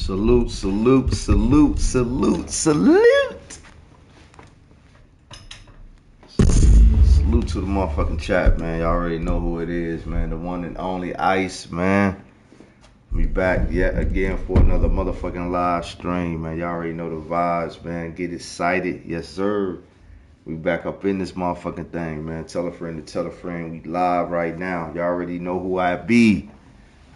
Salute, salute, salute, salute, salute. Salute to the motherfucking chat, man. Y'all already know who it is, man. The one and only Ice, man. We back yet again for another motherfucking live stream, man. Y'all already know the vibes, man. Get excited. Yes, sir. We back up in this motherfucking thing, man. Tell a friend to tell a friend. We live right now. Y'all already know who I be.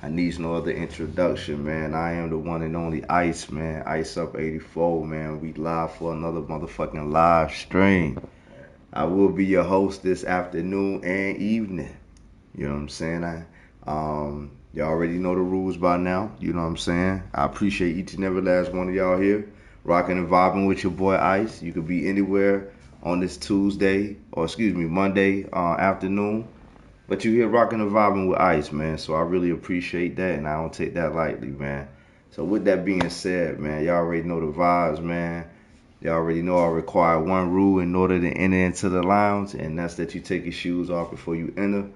I needs no other introduction, man. I am the one and only Ice, man. Iceup84, man. We live for another motherfucking live stream. I will be your host this afternoon and evening. You know what I'm saying? Y'all already know the rules by now. You know what I'm saying? I appreciate each and every last one of y'all here. Rocking and vibing with your boy Ice. You could be anywhere on this Monday afternoon. But you here rocking and vibing with Ice, man. So I really appreciate that, and I don't take that lightly, man. So with that being said, man, y'all already know the vibes, man. Y'all already know I require one rule in order to enter into the lounge, and that's that you take your shoes off before you enter.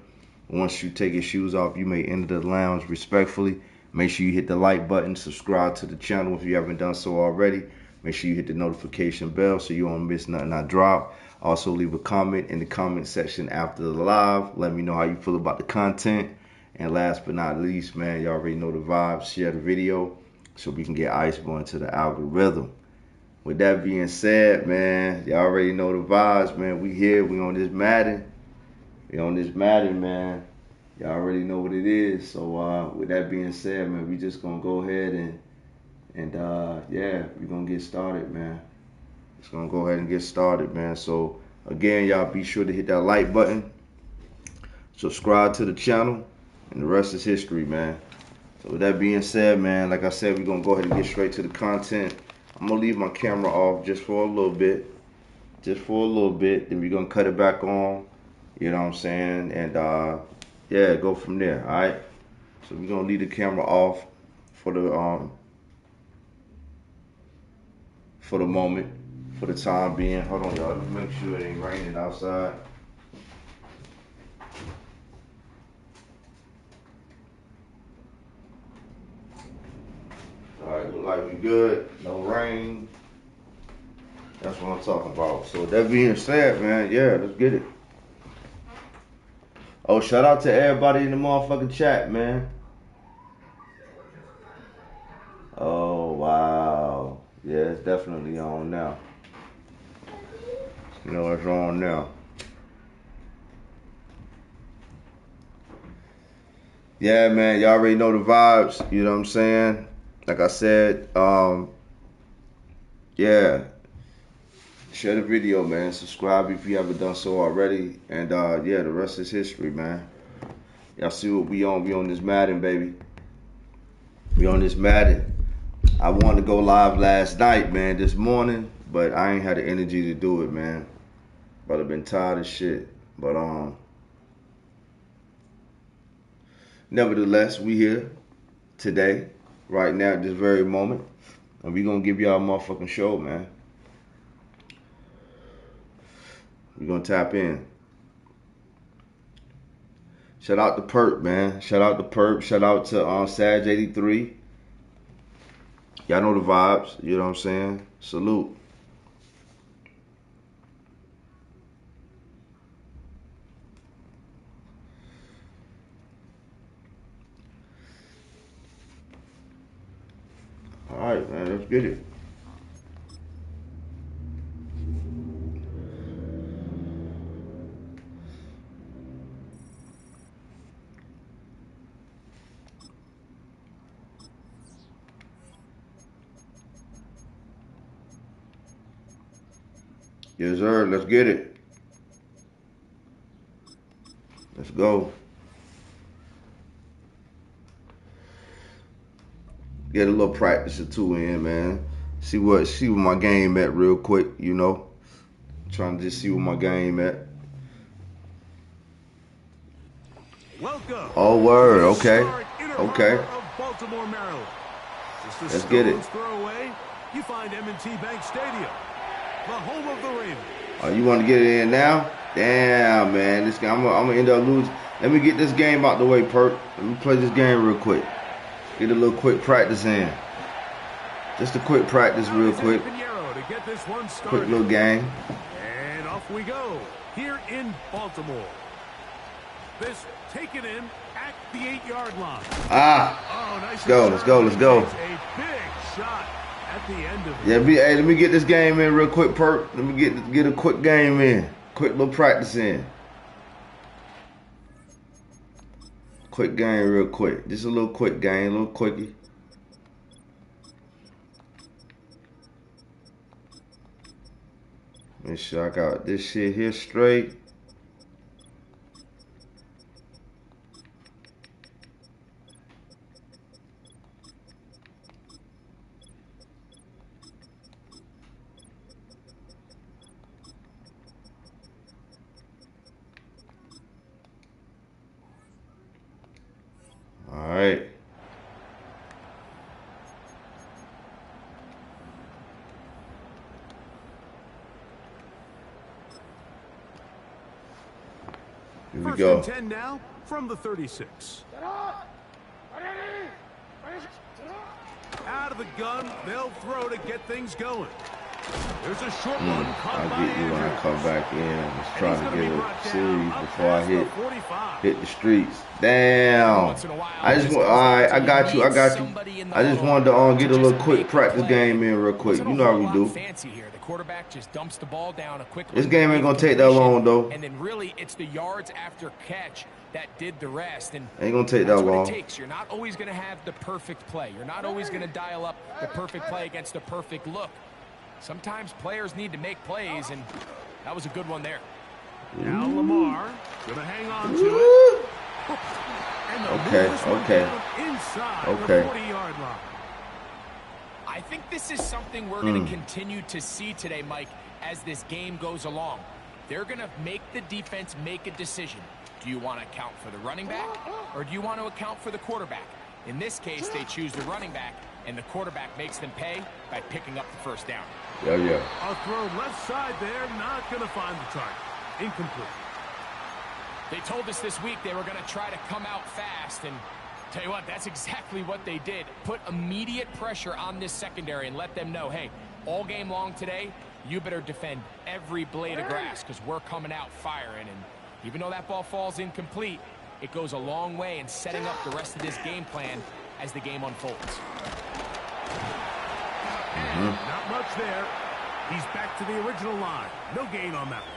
Once you take your shoes off, you may enter the lounge respectfully. Make sure you hit the like button, subscribe to the channel if you haven't done so already. Make sure you hit the notification bell so you don't miss nothing I drop. Also, leave a comment in the comment section after the live. Let me know how you feel about the content. And last but not least, man, y'all already know the vibes. Share the video so we can get Ice going to the algorithm. With that being said, man, y'all already know the vibes, man. We here. We on this Madden. We on this Madden, man. Y'all already know what it is. So with that being said, man, we just gonna go ahead and yeah, we're gonna get started, man. Just gonna go ahead and get started, man. So again, y'all be sure to hit that like button, subscribe to the channel, and the rest is history, man. So with that being said, man, like I said, we're gonna go ahead and get straight to the content. I'm gonna leave my camera off just for a little bit. Then we're gonna cut it back on. You know what I'm saying? And yeah, go from there. All right. So we're gonna leave the camera off for the moment, for the time being. Hold on, y'all. Let me make sure it ain't raining outside. All right, look like we good. No rain. That's what I'm talking about. So that being said, man, yeah, let's get it. Oh, shout out to everybody in the motherfucking chat, man. Oh, wow. Yeah, it's definitely on now. You know, it's on now. Yeah, man, y'all already know the vibes. You know what I'm saying? Like I said, yeah. Share the video, man. Subscribe if you haven't done so already. And yeah, the rest is history, man. Y'all see what we on. We on this Madden, baby. We on this Madden. I wanted to go live last night, man, this morning, but I ain't had the energy to do it, man. But I've been tired of shit. But nevertheless, we here today, right now, at this very moment, and we gonna give y'all a motherfucking show, man. We're gonna tap in. Shout out to Perp, man. Shout out to Perp. Shout out to Iceup84. Y'all know the vibes. You know what I'm saying? Salute. All right, man. Let's get it. Yes, sir. Let's get it. Let's go. Get a little practice or two in, man. See what my game at real quick, you know. Trying to just see what my game at. Welcome. Oh, word. Okay. Okay. Baltimore, Maryland. Let's get it. Throw away, you find M&T Bank Stadium, the home of the Ravens. Oh, you want to get it in now? Damn, man. This game, I'm gonna end up losing. Let me get this game out the way, Perk. Let me play this game real quick. Get a little quick practice in. Just a quick practice real quick. Quick little game. And off we go here in Baltimore. This taken in at the 8-yard line. Ah. Oh, nice. Let's go. A big shot at the end of it. Yeah, hey, let me get this game in real quick, Perk. Let me get a quick game in. Quick little practice in. Quick game real quick. Just a little quick game, a little quickie. Make sure I got this shit here straight. All right. Here we go. First and 10 now from the 36. Out of the gun, they'll throw to get things going. There's a short one. I'll get you when I come back in. I'm just trying to get a series before I hit the streets. Damn. I just want. All right, I got you. I just wanted to get a little quick practice game in real quick. You know how we do. The quarterback just dumps the ball down a quick. This game ain't gonna take that long though. And then really, it's the yards after catch that did the rest. And ain't gonna take that long. It takes. You're not always gonna have the perfect play. You're not always gonna dial up the perfect play against the perfect look. Sometimes players need to make plays, and that was a good one there. Now Lamar gonna hang on to it. Okay. Inside the 40-yard line. I think this is something we're going to continue to see today, Mike, as this game goes along. They're going to make the defense make a decision. Do you want to account for the running back, or do you want to account for the quarterback? In this case, they choose the running back, and the quarterback makes them pay by picking up the first down. Yeah. A throw left side there, not going to find the target. Incomplete. They told us this week they were going to try to come out fast, and tell you what, that's exactly what they did. Put immediate pressure on this secondary and let them know, hey, all game long today, you better defend every blade of grass because we're coming out firing. And even though that ball falls incomplete, it goes a long way in setting up the rest of this game plan as the game unfolds. Not much there. He's back to the original line. No gain on that one.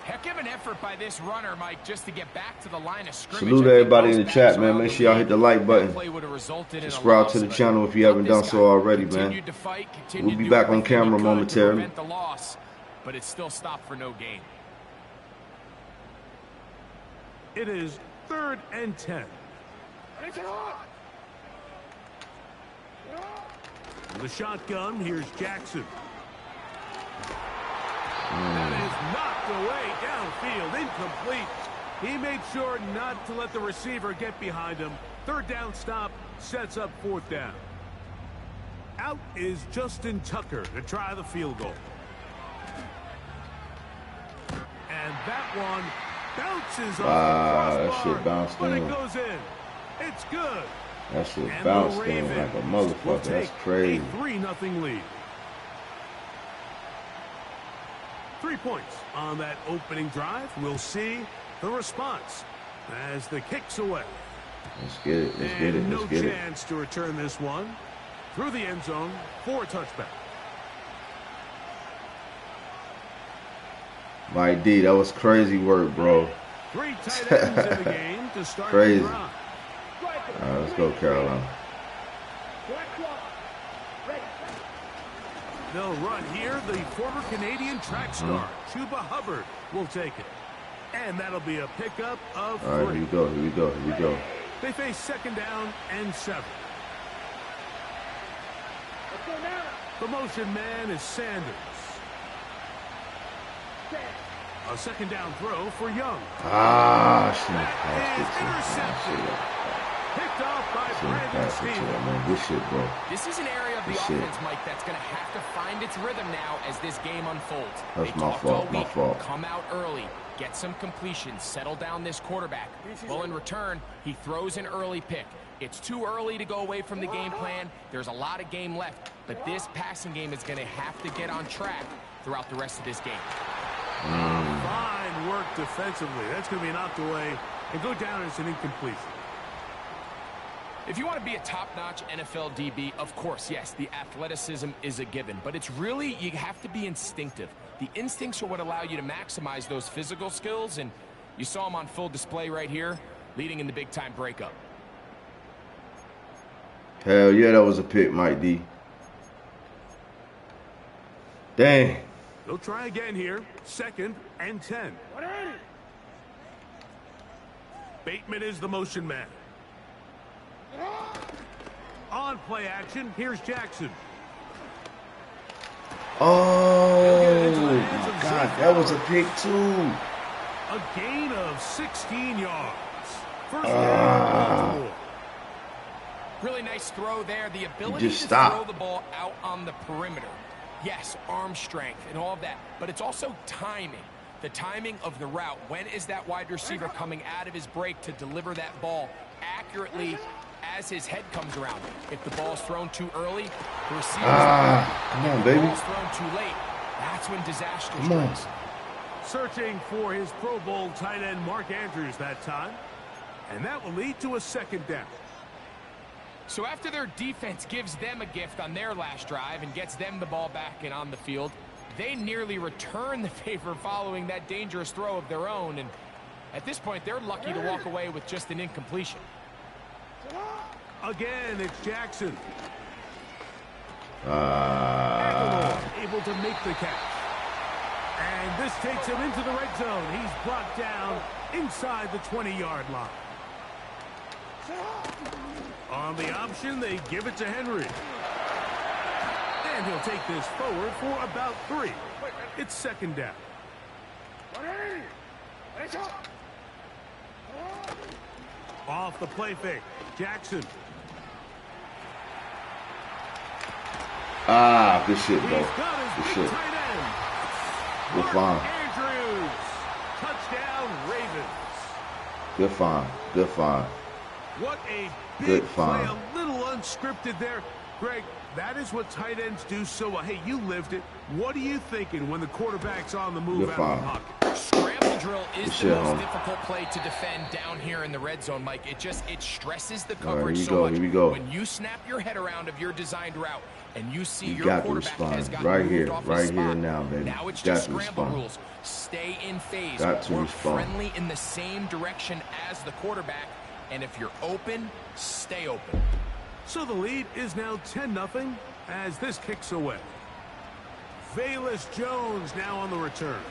Heck of an effort by this runner, Mike, just to get back to the line of scrimmage. Salute everybody in the chat, man. Make sure y'all hit the like button. Subscribe to the channel if you haven't done so already, man. We'll be back on camera momentarily. But it still stopped for no gain. It is 3rd and 10. The shotgun, here's Jackson. That is knocked away downfield, incomplete. He made sure not to let the receiver get behind him. 3rd down stop sets up 4th down. Out is Justin Tucker to try the field goal. And that one bounces off the crossbar, that shit bounced but in. it goes in. It's good. That shit bounced in like a motherfucker. That's crazy. A 3-0 lead. 3 points on that opening drive. We'll see the response as the kick's away. Let's get it. Let's get it. Let's get it. No chance to return this one through the end zone for a touchback. My D, that was crazy work, bro. 3 tight ends in the game to start crazy. the drive. All right, let's go, Carolina. They'll run here. The former Canadian track star, Chuba Hubbard, will take it. And that'll be a pickup of 3. All right, here we go. They face 2nd down and 7. The motion man is Sanders. A 2nd down throw for Young. Shit. Picked off by Brandon Stevens. Good shit, bro. This is an area of the offense, Mike, that's going to have to find its rhythm now as this game unfolds. That's my fault, my fault. Come out early, get some completions, settle down this quarterback. Well, in return, he throws an early pick. It's too early to go away from the game plan. There's a lot of game left, but this passing game is going to have to get on track throughout the rest of this game. Fine work defensively. That's going to be knocked away and go down as an incompletion. If you want to be a top-notch NFL DB, of course, yes, the athleticism is a given. But it's really, you have to be instinctive. The instincts are what allow you to maximize those physical skills, and you saw them on full display right here, leading in the big-time breakup. Hell yeah, that was a pick, Mike D. Dang. They'll try again here. 2nd and 10. Bateman is the motion man. On play action, here's Jackson. Oh, my God, that was a pick, too. A gain of 16 yards. First down. Really nice throw there. The ability to throw the ball out on the perimeter. Yes, arm strength and all of that, but it's also timing. The timing of the route. When is that wide receiver coming out of his break to deliver that ball accurately as his head comes around? If the ball's thrown too early, the receiver's come on, baby. If the ball's thrown too late, that's when disaster strikes. Searching for his Pro Bowl tight end Mark Andrews that time, and that will lead to a 2nd down. So after their defense gives them a gift on their last drive and gets them the ball back and on the field, they nearly return the favor following that dangerous throw of their own. And at this point, they're lucky to walk away with just an incompletion. Again, it's Jackson. Able to make the catch. And this takes him into the red zone. He's brought down inside the 20-yard line. On the option, they give it to Henry. And he'll take this forward for about 3. It's 2nd down. Off the play fake. Jackson. Good shit, bro. Good shit. Good find. Andrews. Touchdown, Ravens. Good find. Good find. What a big play, a little unscripted there. Greg, that is what tight ends do so well. Hey, you lived it. What are you thinking when the quarterback's on the move out of the pocket? Scramble drill is the most difficult play to defend down here in the red zone, Mike. It stresses the coverage so much. When you snap your head around of your designed route and you see your quarterback has gotten moved off his spot, now, baby. Now it's just scramble rules. Stay in phase. Work friendly in the same direction as the quarterback. And if you're open, stay open. So the lead is now 10-0 as this kicks away. Velus Jones now on the return.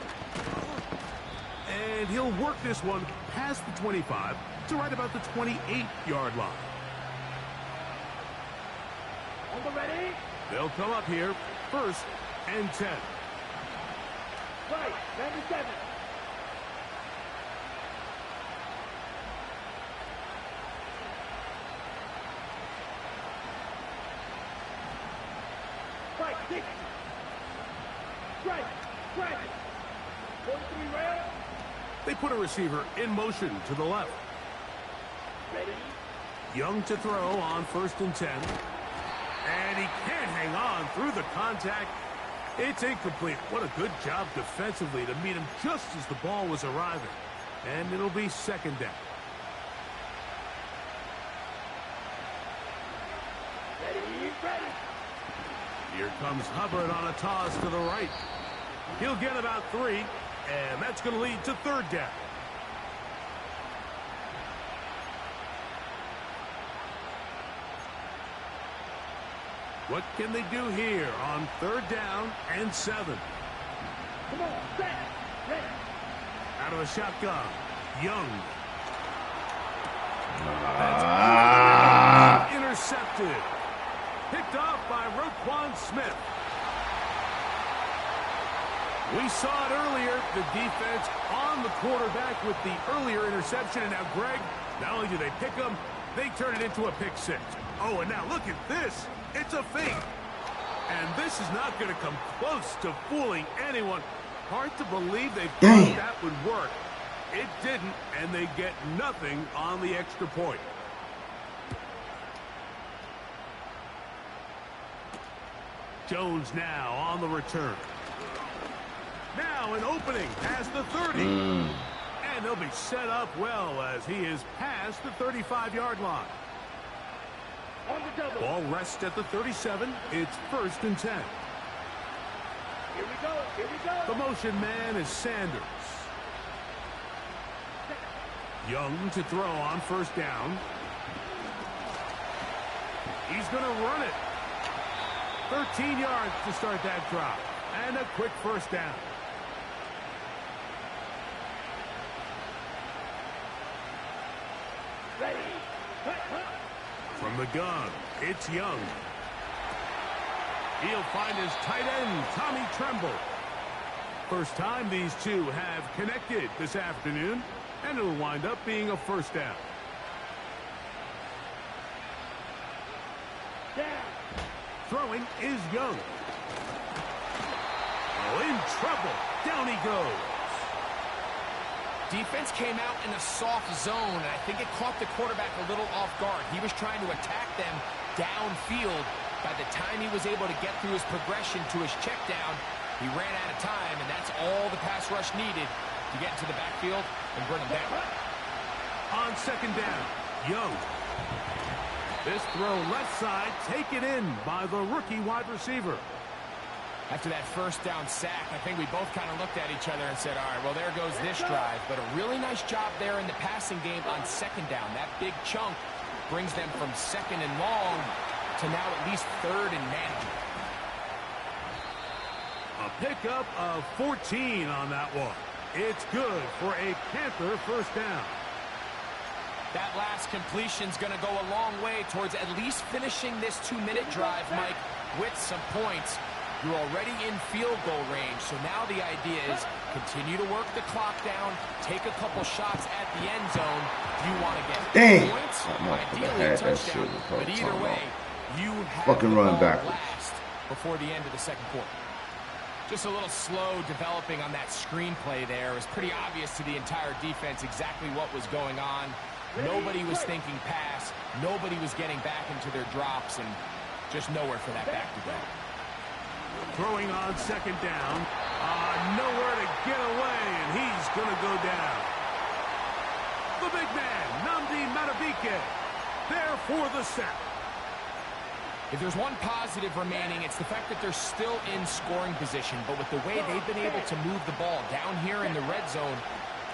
And he'll work this one past the 25 to right about the 28-yard line. On the ready. They'll come up here, 1st and 10. Right, 97. They put a receiver in motion to the left. Ready. Young to throw on 1st and 10. And he can't hang on through the contact. It's incomplete. What a good job defensively to meet him just as the ball was arriving. And it'll be 2nd down. Ready. Here comes Hubbard on a toss to the right. He'll get about 3, and that's going to lead to 3rd down. What can they do here on 3rd down and 7? Come on, set, ready. Out of the shotgun, Young. Intercepted. Picked off by Roquan Smith. We saw it earlier, the defense on the quarterback with the earlier interception. And now, Greg, not only do they pick him, they turn it into a pick 6. Oh, and now look at this. It's a fake. And this is not going to come close to fooling anyone. Hard to believe they thought that would work. It didn't, and they get nothing on the extra point. Jones now on the return. Now an opening past the 30. And he'll be set up well as he is past the 35-yard line. Ball rests at the 37. It's 1st and 10. Here we go. Here we go. The motion man is Sanders. Young to throw on 1st down. He's going to run it. 13 yards to start that drive. And a quick 1st down. Ready. From the gun, it's Young. He'll find his tight end, Tommy Tremble. First time these two have connected this afternoon, and it'll wind up being a 1st down. Down. Throwing is Young. Oh, in trouble. Down he goes. Defense came out in a soft zone, and I think it caught the quarterback a little off guard. He was trying to attack them downfield. By the time he was able to get through his progression to his check down, he ran out of time, and that's all the pass rush needed to get into the backfield and bring him down. On 2nd down, Young. This throw left side taken in by the rookie wide receiver. After that 1st down sack, I think we both kind of looked at each other and said, all right, well, there goes this drive. But a really nice job there in the passing game on 2nd down. That big chunk brings them from 2nd and long to now at least 3rd and manageable. A pickup of 14 on that one. It's good for a Panther 1st down. That last completion's going to go a long way towards at least finishing this 2-minute drive, Mike, with some points. You're already in field goal range, so now the idea is continue to work the clock down, take a couple shots at the end zone. You want to get points, ideally a touchdown, but either way, you have fucking run backwards last before the end of the 2nd quarter. Just a little slow developing on that screenplay there. It was pretty obvious to the entire defense exactly what was going on. Nobody was thinking pass. Nobody was getting back into their drops, and just nowhere for that back to go. Throwing on 2nd down. Nowhere to get away, and he's going to go down. The big man, Nnamdi Madubuike, there for the sack. If there's one positive remaining, it's the fact that they're still in scoring position. But with the way they've been able to move the ball down here in the red zone,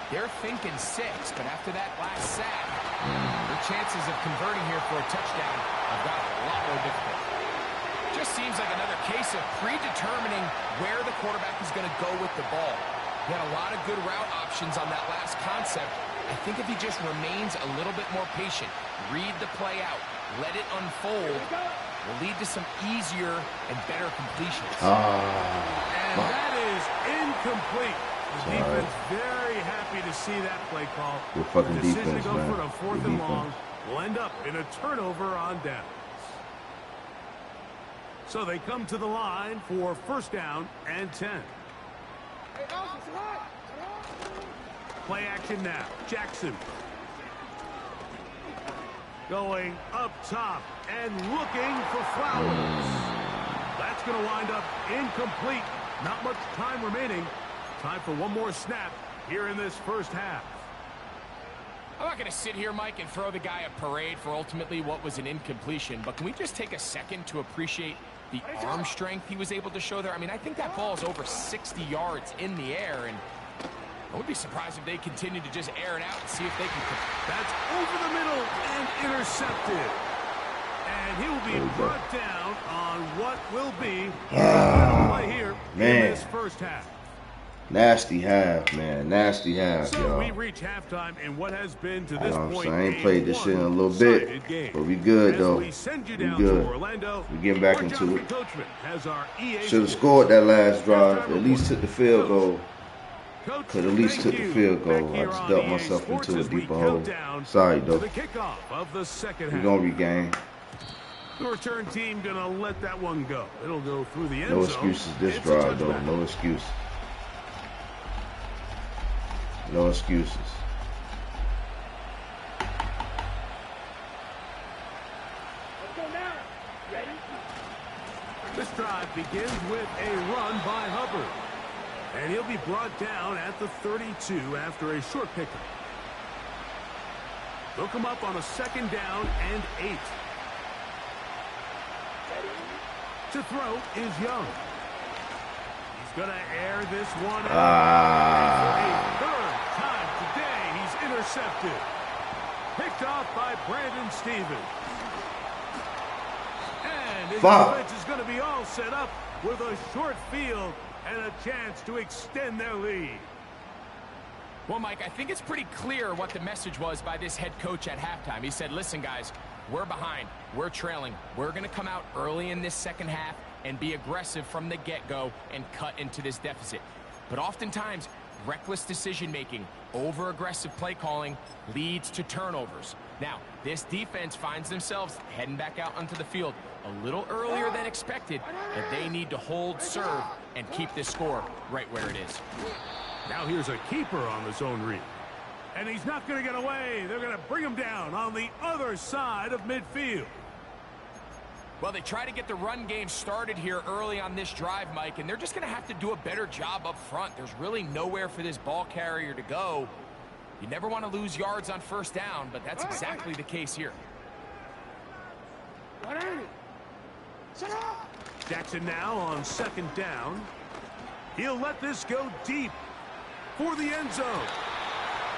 they're thinking 6. But after that last sack, their chances of converting here for a touchdown have got a lot more difficult. Just seems like another case of predetermining where the quarterback is going to go with the ball. He had a lot of good route options on that last concept. I think if he just remains a little bit more patient, read the play out, let it unfold, will lead to some easier and better completions. And that is incomplete. The defense very happy to see that play call. Good fucking the decision defense, to go man. for a 4th and long will end up in a turnover on downs. So they come to the line for 1st down and 10. Play action now. Jackson. Going up top and looking for Flowers. That's going to wind up incomplete. Not much time remaining. Time for one more snap here in this 1st half. I'm not going to sit here, Mike, and throw the guy a parade for ultimately what was an incompletion, but can we just take a second to appreciate the arm strength he was able to show there? I mean, I think that ball is over 60 yards in the air, and I would be surprised if they continue to just air it out and see if they can. That's over the middle and intercepted. And he will be brought down on what will be the final play here in this 1st half. Nasty half, man. Nasty half, So y'all. we reach halftime in what has been to this point. I ain't played this shit in a little bit, game. but we good As though. we send you We down good. to Orlando, We getting back where into Jonathan it. Coachman has our EA Should have Sports. scored that last drive. Halftime At least took the field goal. Coach, Could at least thank took the you. field goal. Back I here just on dumped EA myself Sports into a as we deeper count hole. down Sorry to though. the kickoff of the 2nd We half. gonna regain. The return team gonna let that one go. It'll go through the end zone. No excuses this It's a drive, though. touchback. No excuses. No excuses. Let's go now. Ready? This drive begins with a run by Hubbard. And he'll be brought down at the 32 after a short pickup. They'll come up on a 2nd down and 8. To throw is Young. He's going to air this one out. For a 3rd time today, he's intercepted. Picked off by Brandon Stevens. And his defense is going to be all set up with a short field and a chance to extend their lead. Well, Mike, I think it's pretty clear what the message was by this head coach at halftime. He said, listen, guys, we're behind. We're trailing. We're going to come out early in this second half and be aggressive from the get-go and cut into this deficit. But oftentimes, reckless decision-making, over-aggressive play calling leads to turnovers. Now, this defense finds themselves heading back out onto the field a little earlier than expected, but they need to hold serve and keep this score right where it is. Now here's a keeper on the zone read. And he's not going to get away. They're going to bring him down on the other side of midfield. Well, they try to get the run game started here early on this drive, Mike, and they're just going to have to do a better job up front. There's really nowhere for this ball carrier to go. You never want to lose yards on 1st down, but that's exactly the case here. Jackson now on 2nd down. He'll let this go deep for the end zone.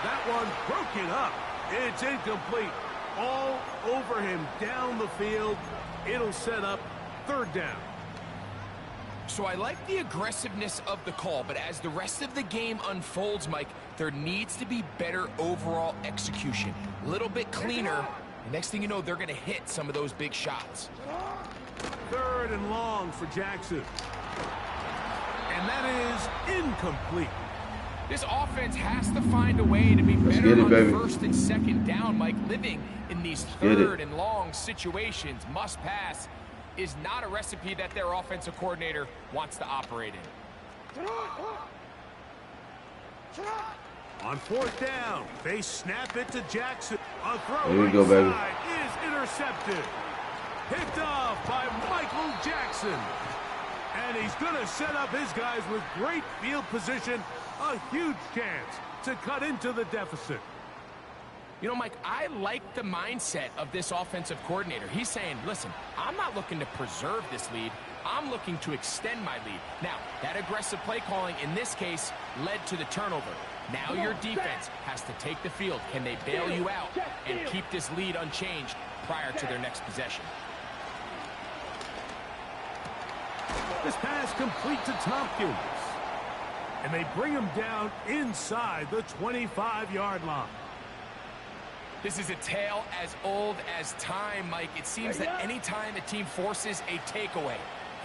That one broken up. It's incomplete. All over him down the field. It'll set up 3rd down. So I like the aggressiveness of the call, but as the rest of the game unfolds, Mike, there needs to be better overall execution. A little bit cleaner. The next thing you know, they're going to hit some of those big shots. 3rd and long for Jackson. And that is incomplete. This offense has to find a way to be better on 1st and 2nd down, Mike. Living in these 3rd and long situations, must pass, is not a recipe that their offensive coordinator wants to operate in. On 4th down, they snap it to Jackson. A throw Here we go, baby. is intercepted. Picked off by Michael Jackson. And he's going to set up his guys with great field position. A huge chance to cut into the deficit. You know, Mike, I like the mindset of this offensive coordinator. He's saying, listen, I'm not looking to preserve this lead. I'm looking to extend my lead. Now, that aggressive play calling in this case led to the turnover. Now your defense has to take the field. Can they bail you out and keep this lead unchanged prior to their next possession? This pass complete to Tompkins. And they bring him down inside the 25-yard line. This is a tale as old as time, Mike. It seems that any time a team forces a takeaway,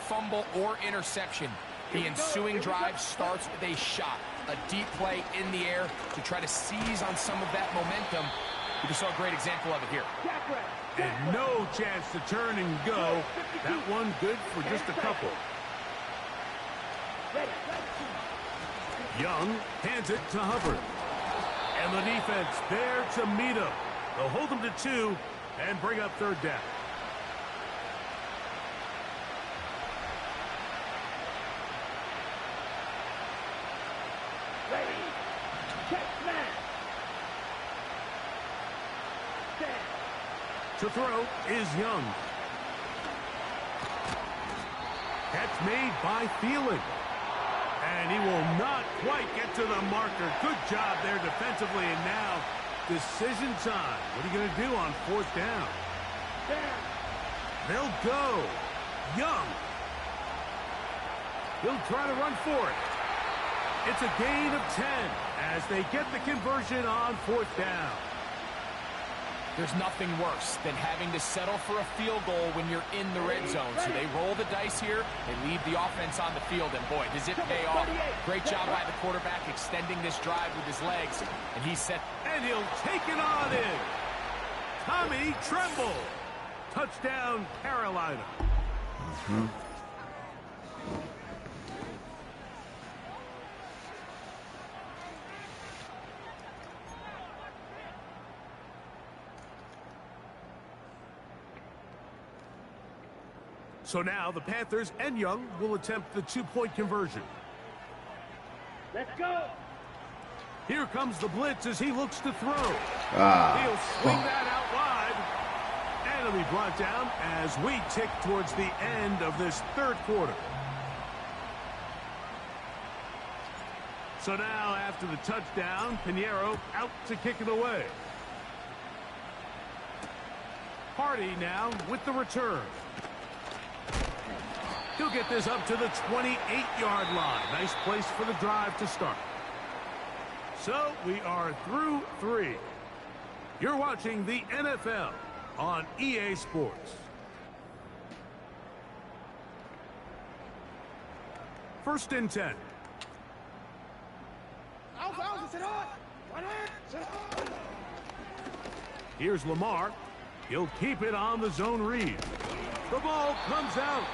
fumble, or interception, the ensuing drive starts with a shot, a deep play in the air to try to seize on some of that momentum. We just saw a great example of it here. And no chance to turn and go. That one good for just a couple. Young hands it to Hubbard. And the defense there to meet him. They'll hold him to 2 and bring up 3rd down. Ready. Check man. To throw is Young. Catch made by Thielen. And he will not quite get to the marker. Good job there defensively. And now, decision time. What are you going to do on 4th down? They'll go. Young. He'll try to run for it. It's a gain of 10 as they get the conversion on 4th down. There's nothing worse than having to settle for a field goal when you're in the red zone. So they roll the dice here. They leave the offense on the field, and boy, does it pay off. Great job by the quarterback extending this drive with his legs, and he's set. And he'll take it on in. Tommy Tremble Touchdown, Carolina. So now the Panthers and Young will attempt the two-point conversion. Let's go. Here comes the blitz as he looks to throw. Ah. He'll swing that out wide. And it'll be brought down as we tick towards the end of this third quarter. So now after the touchdown, Pinheiro out to kick it away. Hardy now with the return. He'll get this up to the 28-yard line. Nice place for the drive to start. So we are through 3. You're watching the NFL on EA Sports. First and 10. Here's Lamar. He'll keep it on the zone read. The ball comes out.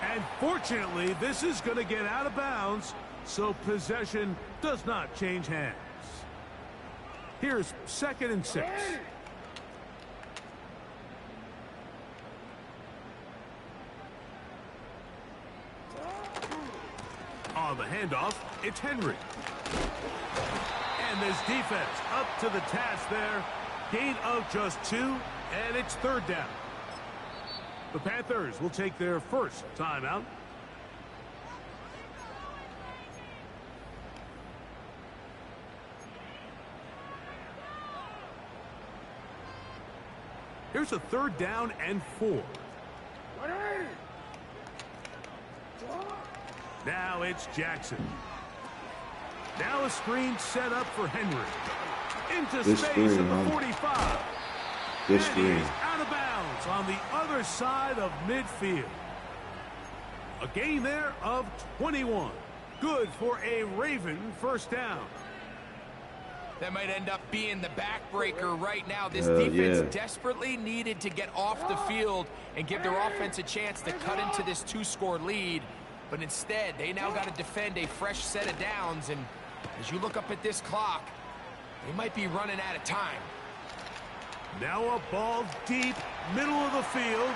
And fortunately, this is going to get out of bounds, so possession does not change hands. Here's 2nd and 6. On the handoff, it's Henry. And this defense up to the task there. Gain of just 2, and it's 3rd down. The Panthers will take their first timeout. Here's a 3rd down and 4. Now it's Jackson. Now a screen set up for Henry. Into This space screen, at the man. 45. This And screen. he's out of bounds on the other side of midfield. A gain there of 21. Good for a Raven first down. That might end up being the backbreaker right now. This Hell defense yeah. desperately needed to get off the field and give their offense a chance to cut into this 2-score lead. But instead, they now got to defend a fresh set of downs. And as you look up at this clock, they might be running out of time. Now a ball deep, middle of the field.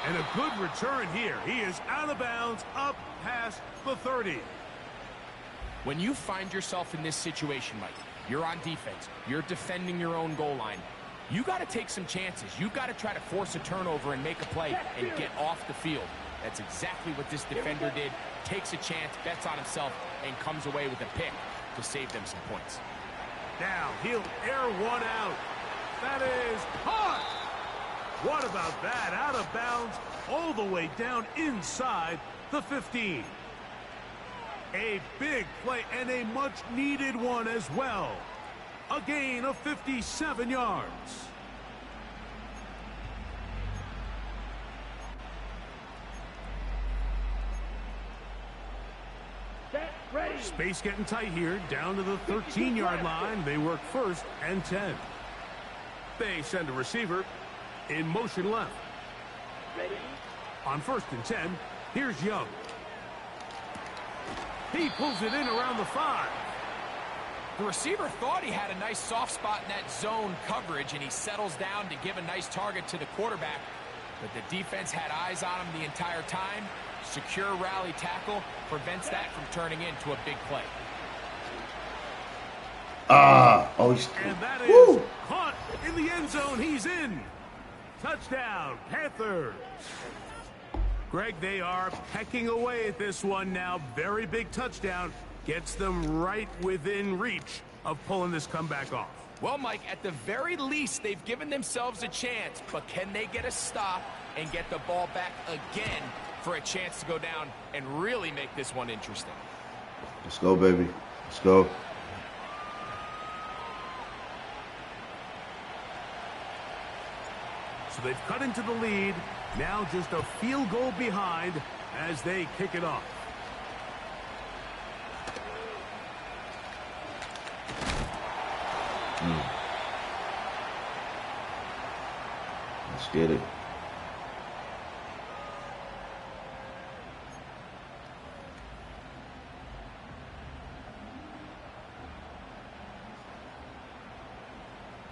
And a good return here. He is out of bounds, up past the 30. When you find yourself in this situation, Mike, you're on defense, you're defending your own goal line, you got to take some chances. You got to try to force a turnover and make a play and get off the field. That's exactly what this defender did. Takes a chance, bets on himself, and comes away with a pick to save them some points. Now he'll air one out. That is caught. What about that? Out of bounds all the way down inside the 15. A big play and a much needed one as well. A gain of 57 yards. Set, ready. Space getting tight here, down to the 13-yard line. They work 1st and 10. They send a receiver in motion left. Ready. On 1st and 10, here's Young. He pulls it in around the 5. The receiver thought he had a nice soft spot in that zone coverage, and he settles down to give a nice target to the quarterback. But the defense had eyes on him the entire time. Secure rally tackle prevents that from turning into a big play. And that is caught in the end zone. He's in. Touchdown, Panthers. Greg, they are pecking away at this one now. Very big touchdown. Gets them right within reach of pulling this comeback off. Well, Mike, at the very least, they've given themselves a chance, but can they get a stop and get the ball back again for a chance to go down and really make this one interesting? Let's go, baby. Let's go. So they've cut into the lead. Now just a field goal behind as they kick it off. Let's get it.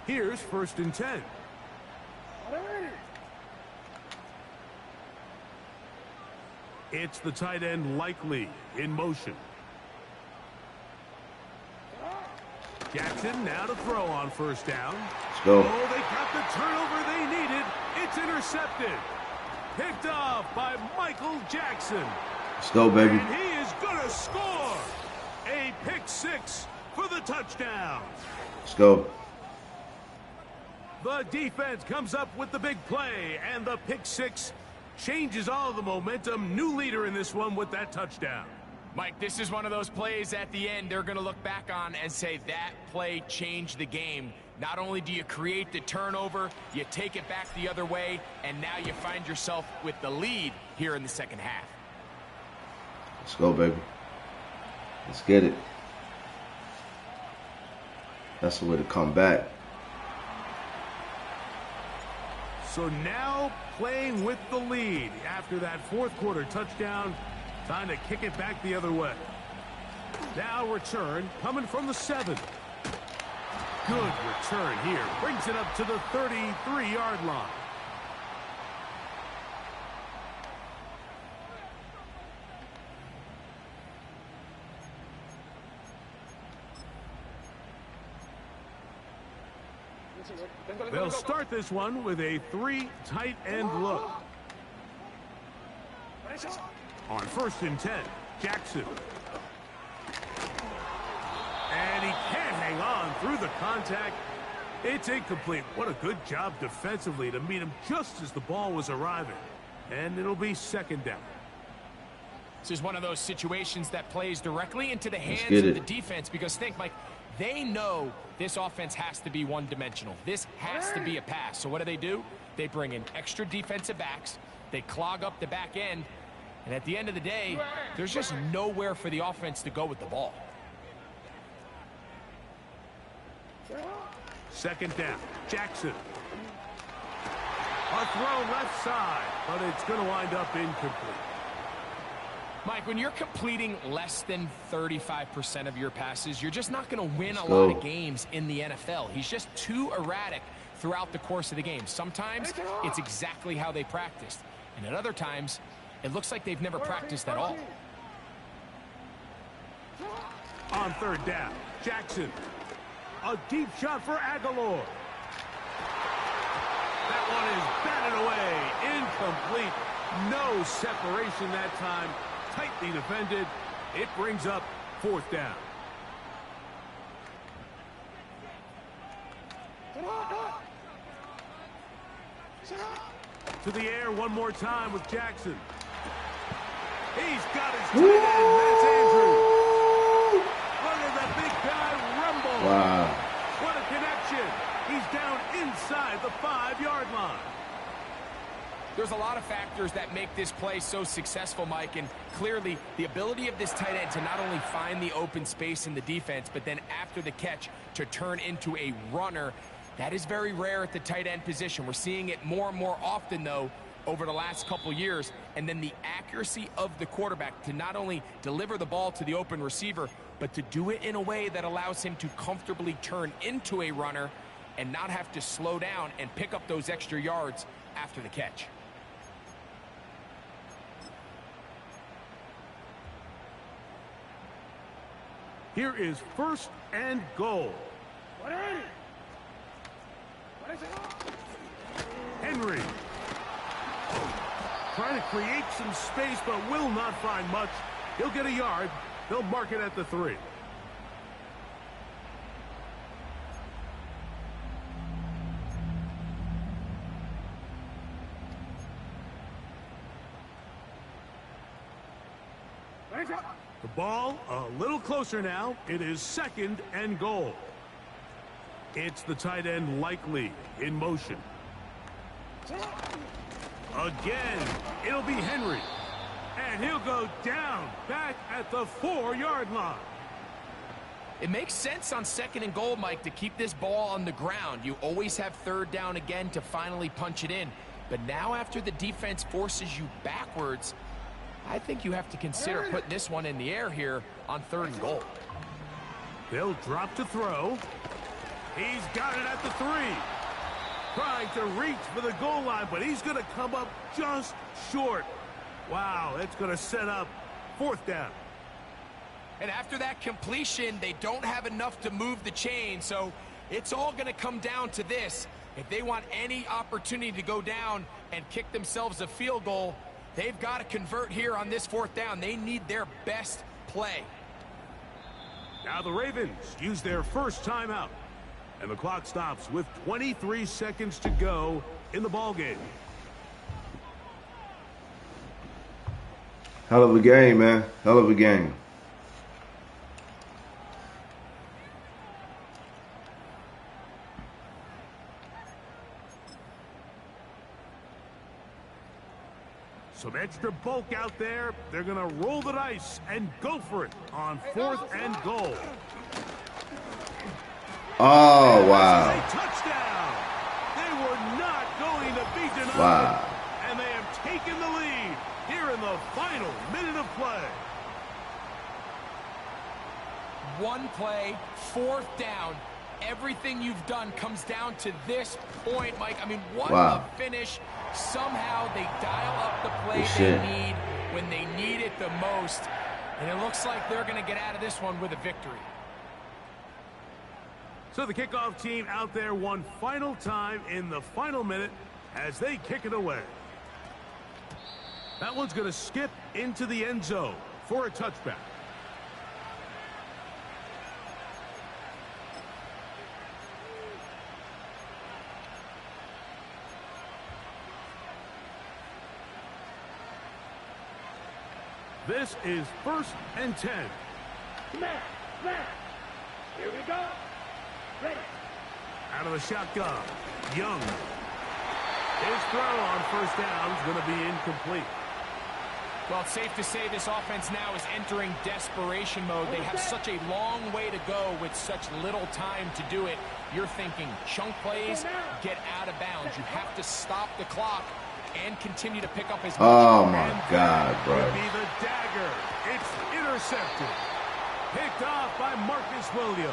Here's 1st and 10. It's the tight end Likely in motion. Jackson now to throw on 1st down. Let's go. Oh, they got the turnover they needed. It's intercepted. Picked off by Michael Jackson. Let's go, baby. And he is going to score. A pick 6 for the touchdown. Let's go. The defense comes up with the big play, and the pick 6 changes all the momentum. New leader in this one with that touchdown. Mike, this is one of those plays at the end they're going to look back on and say that play changed the game. Not only do you create the turnover, you take it back the other way, and now you find yourself with the lead here in the second half. Let's go, baby. Let's get it. That's the way to come back. So now playing with the lead after that 4th quarter touchdown. Time to kick it back the other way. Now return coming from the 7. Good return here. Brings it up to the 33-yard line. They'll start this one with a 3 tight end look. On 1st and 10, Jackson. And he can't hang on through the contact. It's incomplete. What a good job defensively to meet him just as the ball was arriving. And it'll be 2nd down. This is one of those situations that plays directly into the hands of the defense, because think, Mike, they know this offense has to be one-dimensional. This has to be a pass. So what do? They bring in extra defensive backs. They clog up the back end. And at the end of the day, there's just nowhere for the offense to go with the ball. 2nd down, Jackson. A throw left side, but it's going to wind up incomplete. Mike, when you're completing less than 35% of your passes, you're just not going to win a lot of games in the NFL. He's just too erratic throughout the course of the game. Sometimes it's exactly how they practiced, and at other times, it looks like they've never practiced at all. On 3rd down, Jackson. A deep shot for Aguilar. That one is batted away. Incomplete. No separation that time. Tightly defended. It brings up 4th down. To the air one more time with Jackson. He's got his tight end. That's Andrews. Look at that big guy rumble. Wow. What a connection. He's down inside the 5-yard line. There's a lot of factors that make this play so successful, Mike, and clearly the ability of this tight end to not only find the open space in the defense, but then after the catch to turn into a runner. That is very rare at the tight end position. We're seeing it more and more often, though, over the last couple years. And then the accuracy of the quarterback to not only deliver the ball to the open receiver, but to do it in a way that allows him to comfortably turn into a runner and not have to slow down and pick up those extra yards after the catch. Here is 1st and goal. Henry. Trying to create some space, but will not find much. He'll get a yard. They'll mark it at the 3. The ball a little closer now. It is 2nd and goal. It's the tight end Likely in motion. Again, it'll be Henry. And he'll go down back at the 4-yard line. It makes sense on 2nd and goal, Mike, to keep this ball on the ground. You always have 3rd down again to finally punch it in. But now after the defense forces you backwards, I think you have to consider putting this one in the air here on 3rd and goal. They'll drop to throw. He's got it at the 3. Trying to reach for the goal line, but he's going to come up just short. Wow, it's going to set up 4th down. And after that completion, they don't have enough to move the chain, so it's all going to come down to this. If they want any opportunity to go down and kick themselves a field goal, they've got to convert here on this 4th down. They need their best play. Now the Ravens use their first timeout, and the clock stops with 23 seconds to go in the ballgame. Hell of a game, man. Hell of a game. Some extra bulk out there. They're going to roll the dice and go for it on 4th and goal. Oh, wow. A touchdown. They were not going to be denied. Wow. And they have taken the lead here in the final minute of play. One play, 4th down. Everything you've done comes down to this point, Mike. I mean, what a finish. Somehow they dial up the play they need when they need it the most. And it looks like they're going to get out of this one with a victory. So the kickoff team out there one final time in the final minute as they kick it away. That one's going to skip into the end zone for a touchback. This is 1st and 10. Smash, smash. Here we go. Ready. Out of the shotgun, Young. His throw on 1st down is going to be incomplete. Well, it's safe to say this offense now is entering desperation mode. They have such a long way to go with such little time to do it. You're thinking chunk plays, get out of bounds. You have to stop the clock and continue to pick up as much. Oh, my God, bro. Would be the dagger. It's intercepted. Picked off by Marcus Williams.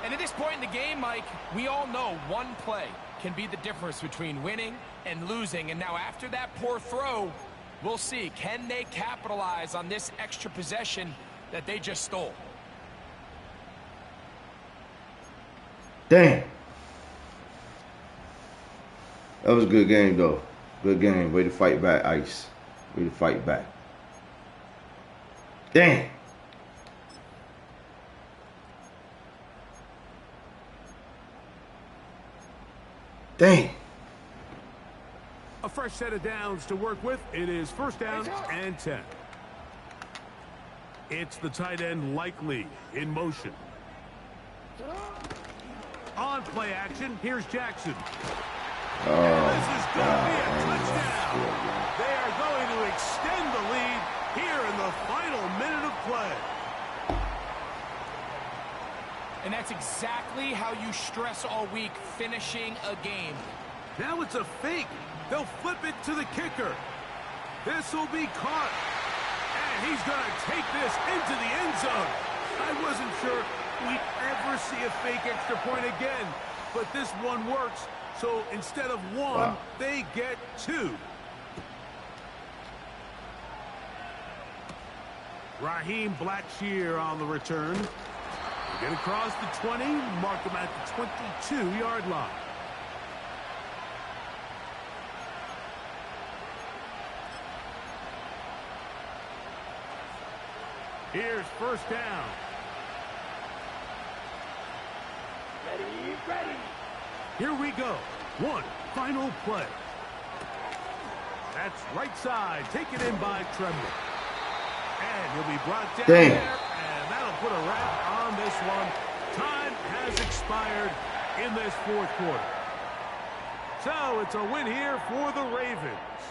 And at this point in the game, Mike, we all know one play can be the difference between winning and losing. And now after that poor throw, we'll see. Can they capitalize on this extra possession that they just stole? Dang. That was a good game, though. Good game. Way to fight back, Ice. Way to fight back. Dang. Dang. A fresh set of downs to work with. It is 1st down and 10. It's the tight end Likely in motion. On play action, here's Jackson. Oh, This is going to be a touchdown. They are going to extend the lead here in the final minute of play. And that's exactly how you stress all week, finishing a game. Now it's a fake. They'll flip it to the kicker. This will be caught. And he's going to take this into the end zone. I wasn't sure we'd ever see a fake extra point again, but this one works. So instead of one, they get 2. Raheem Blackshear on the return. Get across the 20, mark him at the 22-yard line. Here's 1st down. Ready, ready. Here we go. One final play. That's right side, taken in by Tremble. And he'll be brought down there, and that'll put a wrap on this one. Time has expired in this 4th quarter. So it's a win here for the Ravens.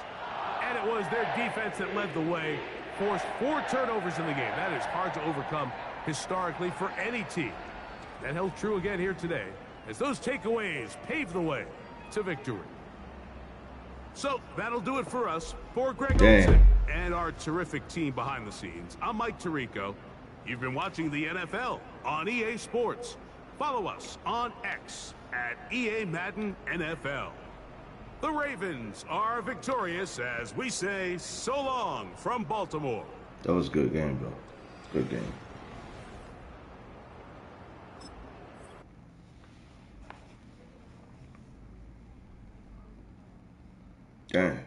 And it was their defense that led the way, forced 4 turnovers in the game. That is hard to overcome historically for any team. That held true again here today, as those takeaways pave the way to victory. So that'll do it for us. For Greg Olson and our terrific team behind the scenes, I'm Mike Tirico. You've been watching the NFL on EA Sports. Follow us on X at EA Madden NFL. The Ravens are victorious as we say so long from Baltimore. That was a good game, bro. Good game. Damn.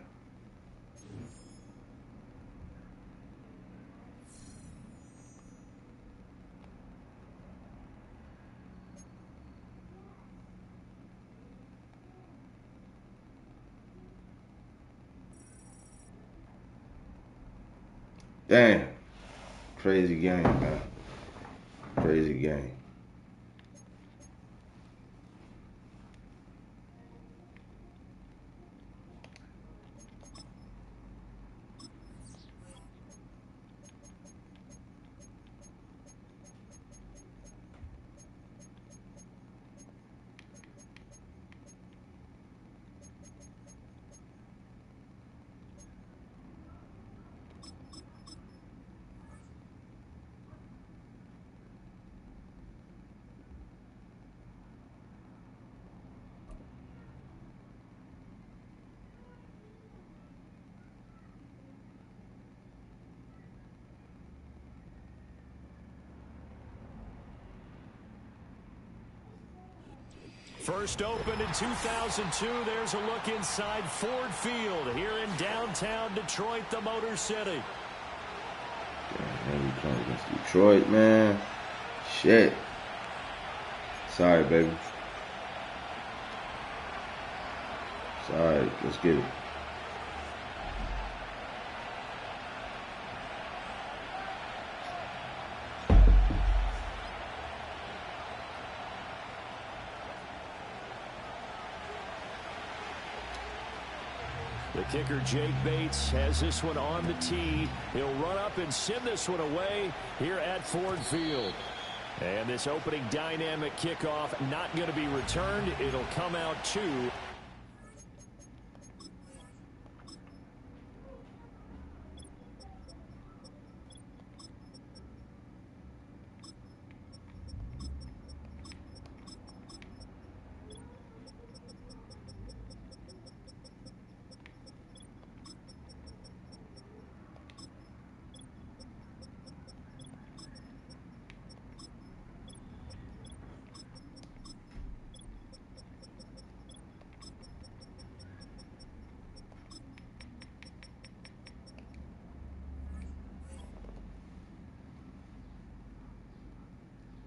Damn. Crazy game, man. Crazy game. First opened in 2002. There's a look inside Ford Field here in downtown Detroit, the Motor City. Damn, we playing against Detroit, man. Shit. Sorry, baby. Sorry. Let's get it. The kicker, Jake Bates, has this one on the tee. He'll run up and send this one away here at Ford Field. And this opening dynamic kickoff not going to be returned. It'll come out 2.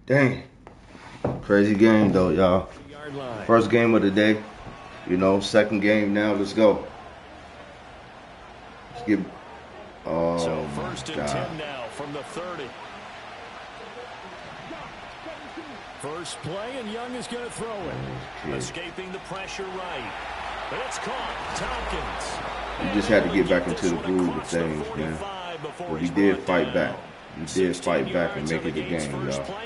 Dang. Crazy game, though, y'all. First game of the day. You know, second game now. Let's go. Let's get... Oh, so first and God. 10 now from the 30. First play, and Young is going to throw it. Escaping the pressure right. But it's caught. Tompkins. We just had to get back into the groove of things, man. But we did fight back. We did fight back and make it a game, y'all.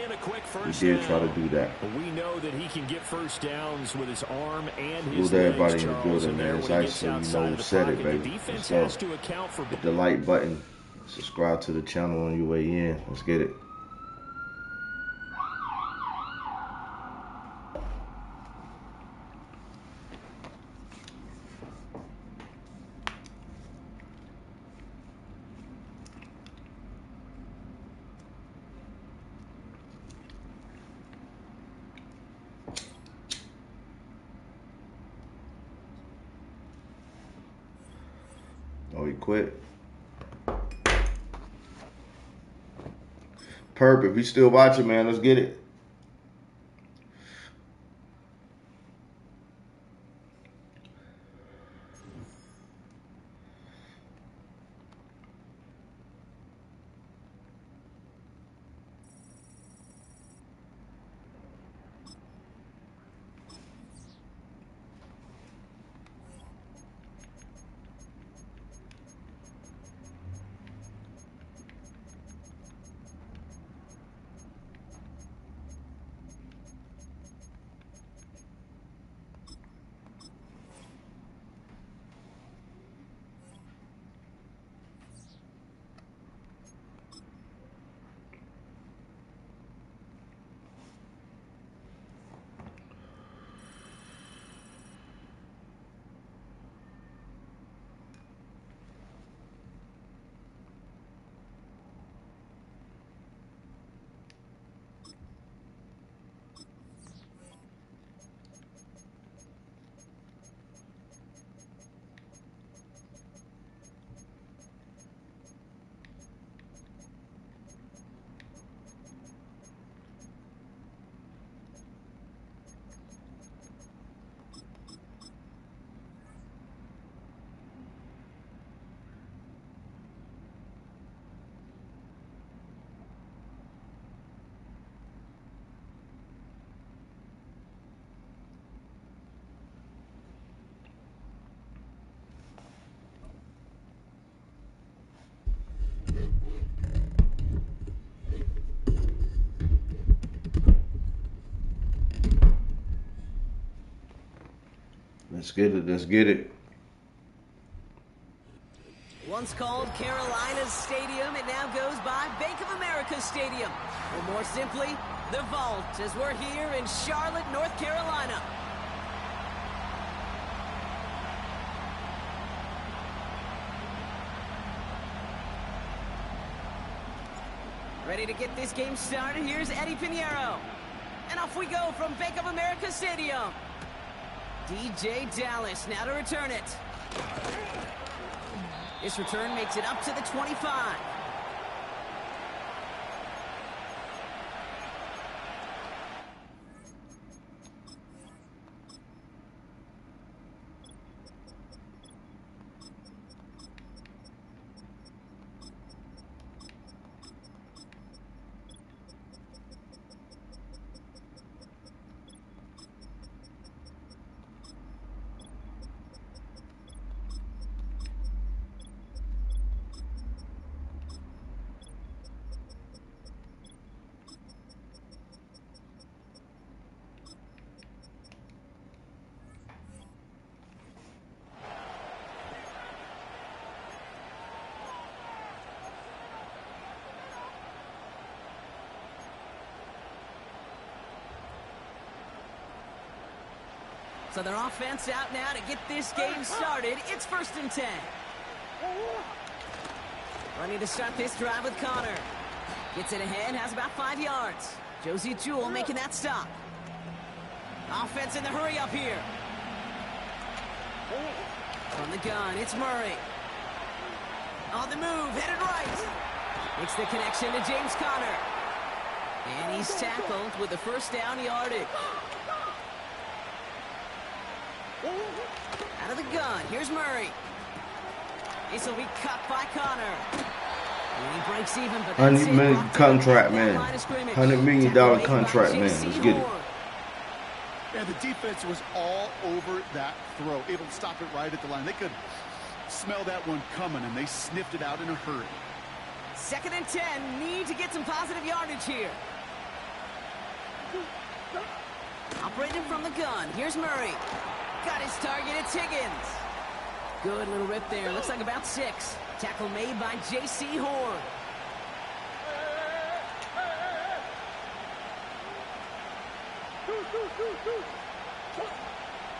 We did try to do that. We know that he can get first downs with his arm and his Salute everybody legs, in the Charles, building, man. It's Iceup, you know who said it, baby. Let's go. Hit the like button. Subscribe to the channel on your way in. Let's get it. Oh, he quit. Perp, if you still watching, man, let's get it. Let's get it. Let's get it. Once called Carolina's Stadium, it now goes by Bank of America Stadium. Or more simply, the Vault, as we're here in Charlotte, North Carolina. Ready to get this game started, here's Eddie Pinheiro. And off we go from Bank of America Stadium. DJ Dallas now to return it. This return makes it up to the 25. So their offense out now to get this game started. It's 1st and 10. Running to start this drive with Connor. Gets it ahead, has about 5 yards. Josie Jewell making that stop. Offense in the hurry up here. From the gun, it's Murray. On the move, headed right. Makes the connection to James Conner. And he's tackled with the first down yardage. Out of the gun, here's Murray. This will be cut by Connor. And he breaks even, but that's $100 million contract, man. $100 million contract, man. Let's get it. Yeah, the defense was all over that throw, able to stop it right at the line. They could smell that one coming, and they sniffed it out in a hurry. 2nd and 10, need to get some positive yardage here. Operating from the gun, here's Murray. Got his target, it's Higgins. Good little rip there, looks like about 6. Tackle made by J.C. Horn.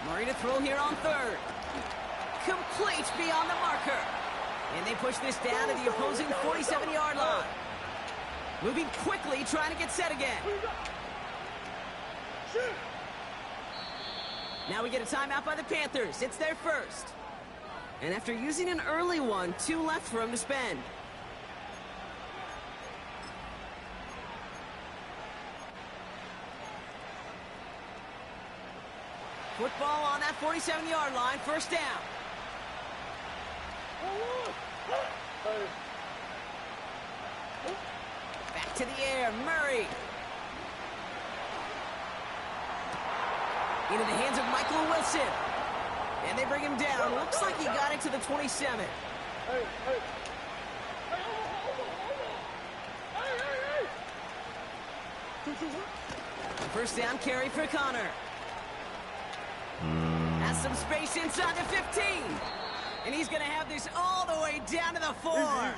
Murray to throw here on 3rd. Complete beyond the marker. And they push this down to the opposing 47-yard line. Moving quickly, trying to get set again. Now we get a timeout by the Panthers. It's their first. And after using an early one, 2 left for him to spend. Football on that 47-yard line, first down. Back to the air, Murray. Into the hands of Michael Wilson. And they bring him down. Looks like he got it to the 27. First down carry for Connor. Has some space inside the 15. And he's going to have this all the way down to the 4.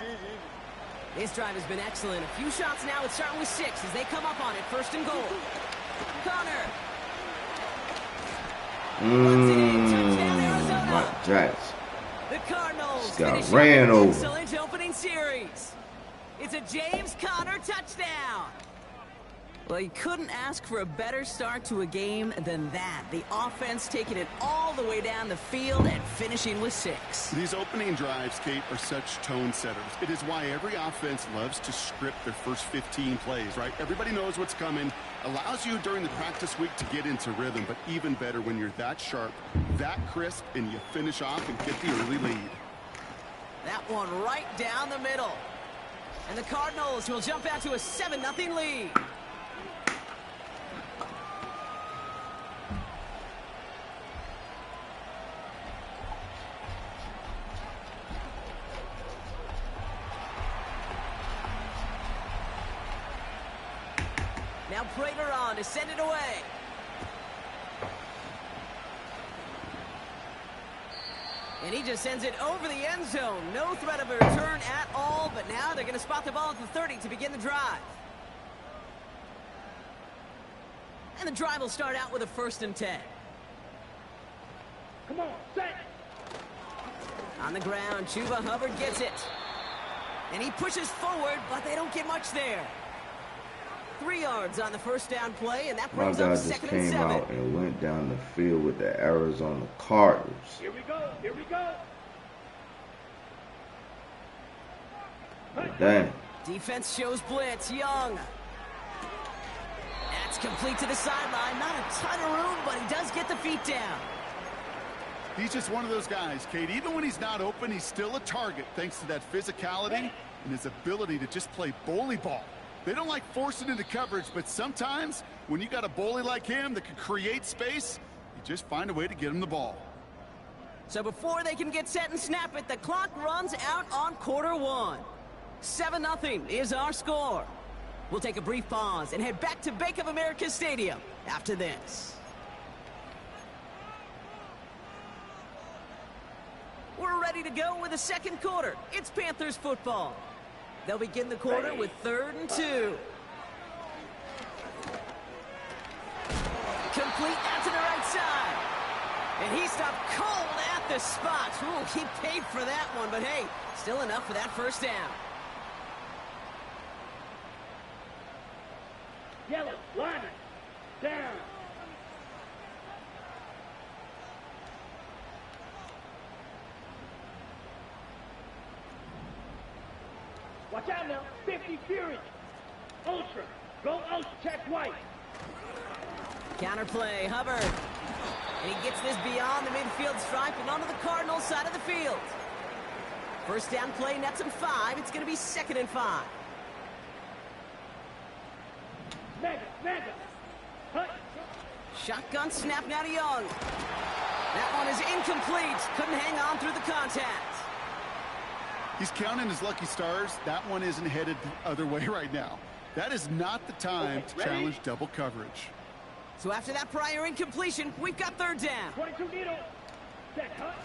This drive has been excellent. A few shots now. It's starting with 6 as they come up on it. 1st and goal. Connor. My Jets. The Cardinals got ran over. Excellent opening series. It's a James Conner touchdown. Well, you couldn't ask for a better start to a game than that. The offense taking it all the way down the field and finishing with 6. These opening drives, Kate, are such tone setters. It is why every offense loves to script their first 15 plays, right? Everybody knows what's coming. Allows you during the practice week to get into rhythm, but even better when you're that sharp, that crisp, and you finish off and get the early lead. That one right down the middle. And the Cardinals will jump out to a 7-0 lead. Now Prater on to send it away. And he just sends it over the end zone. No threat of a return at all, but now they're going to spot the ball at the 30 to begin the drive. And the drive will start out with a 1st and 10. Come on, set. On the ground, Chuba Hubbard gets it. And he pushes forward, but they don't get much there. 3 yards on the 1st down play, and that My brings guy up just 2nd and came 7. out and went down the field with the Arizona Cardinals. Here we go, here we go. Damn. Defense shows blitz. Young. That's complete to the sideline. Not a ton of room, but he does get the feet down. He's just one of those guys, Kate. Even when he's not open, he's still a target thanks to that physicality and his ability to just play bully ball. They don't like forcing into coverage, but sometimes when you got a bully like him that can create space, you just find a way to get him the ball. So before they can get set and snap it, the clock runs out on quarter 1. 7-0 is our score. We'll take a brief pause and head back to Bank of America Stadium after this. We're ready to go with the 2nd quarter. It's Panthers football. They'll begin the quarter with 3rd and 2. Complete out to the right side. And he stopped cold at the spot. Ooh, he paid for that one, but hey, still enough for that 1st down. Yellow, line it. Down. Watch out now. 50 Fury. Ultra. Go ultra. Check white. Counterplay, Hubbard. And he gets this beyond the midfield stripe and onto the Cardinals side of the field. 1st down play nets him 5. It's going to be 2nd and 5. Mega. Hut. Shotgun snap now to Young. That one is incomplete. Couldn't hang on through the contact. He's counting his lucky stars. That one isn't headed the other way right now. That is not the time to challenge double coverage. So after that prior incompletion, we've got 3rd down. 22 needle. Set, hut.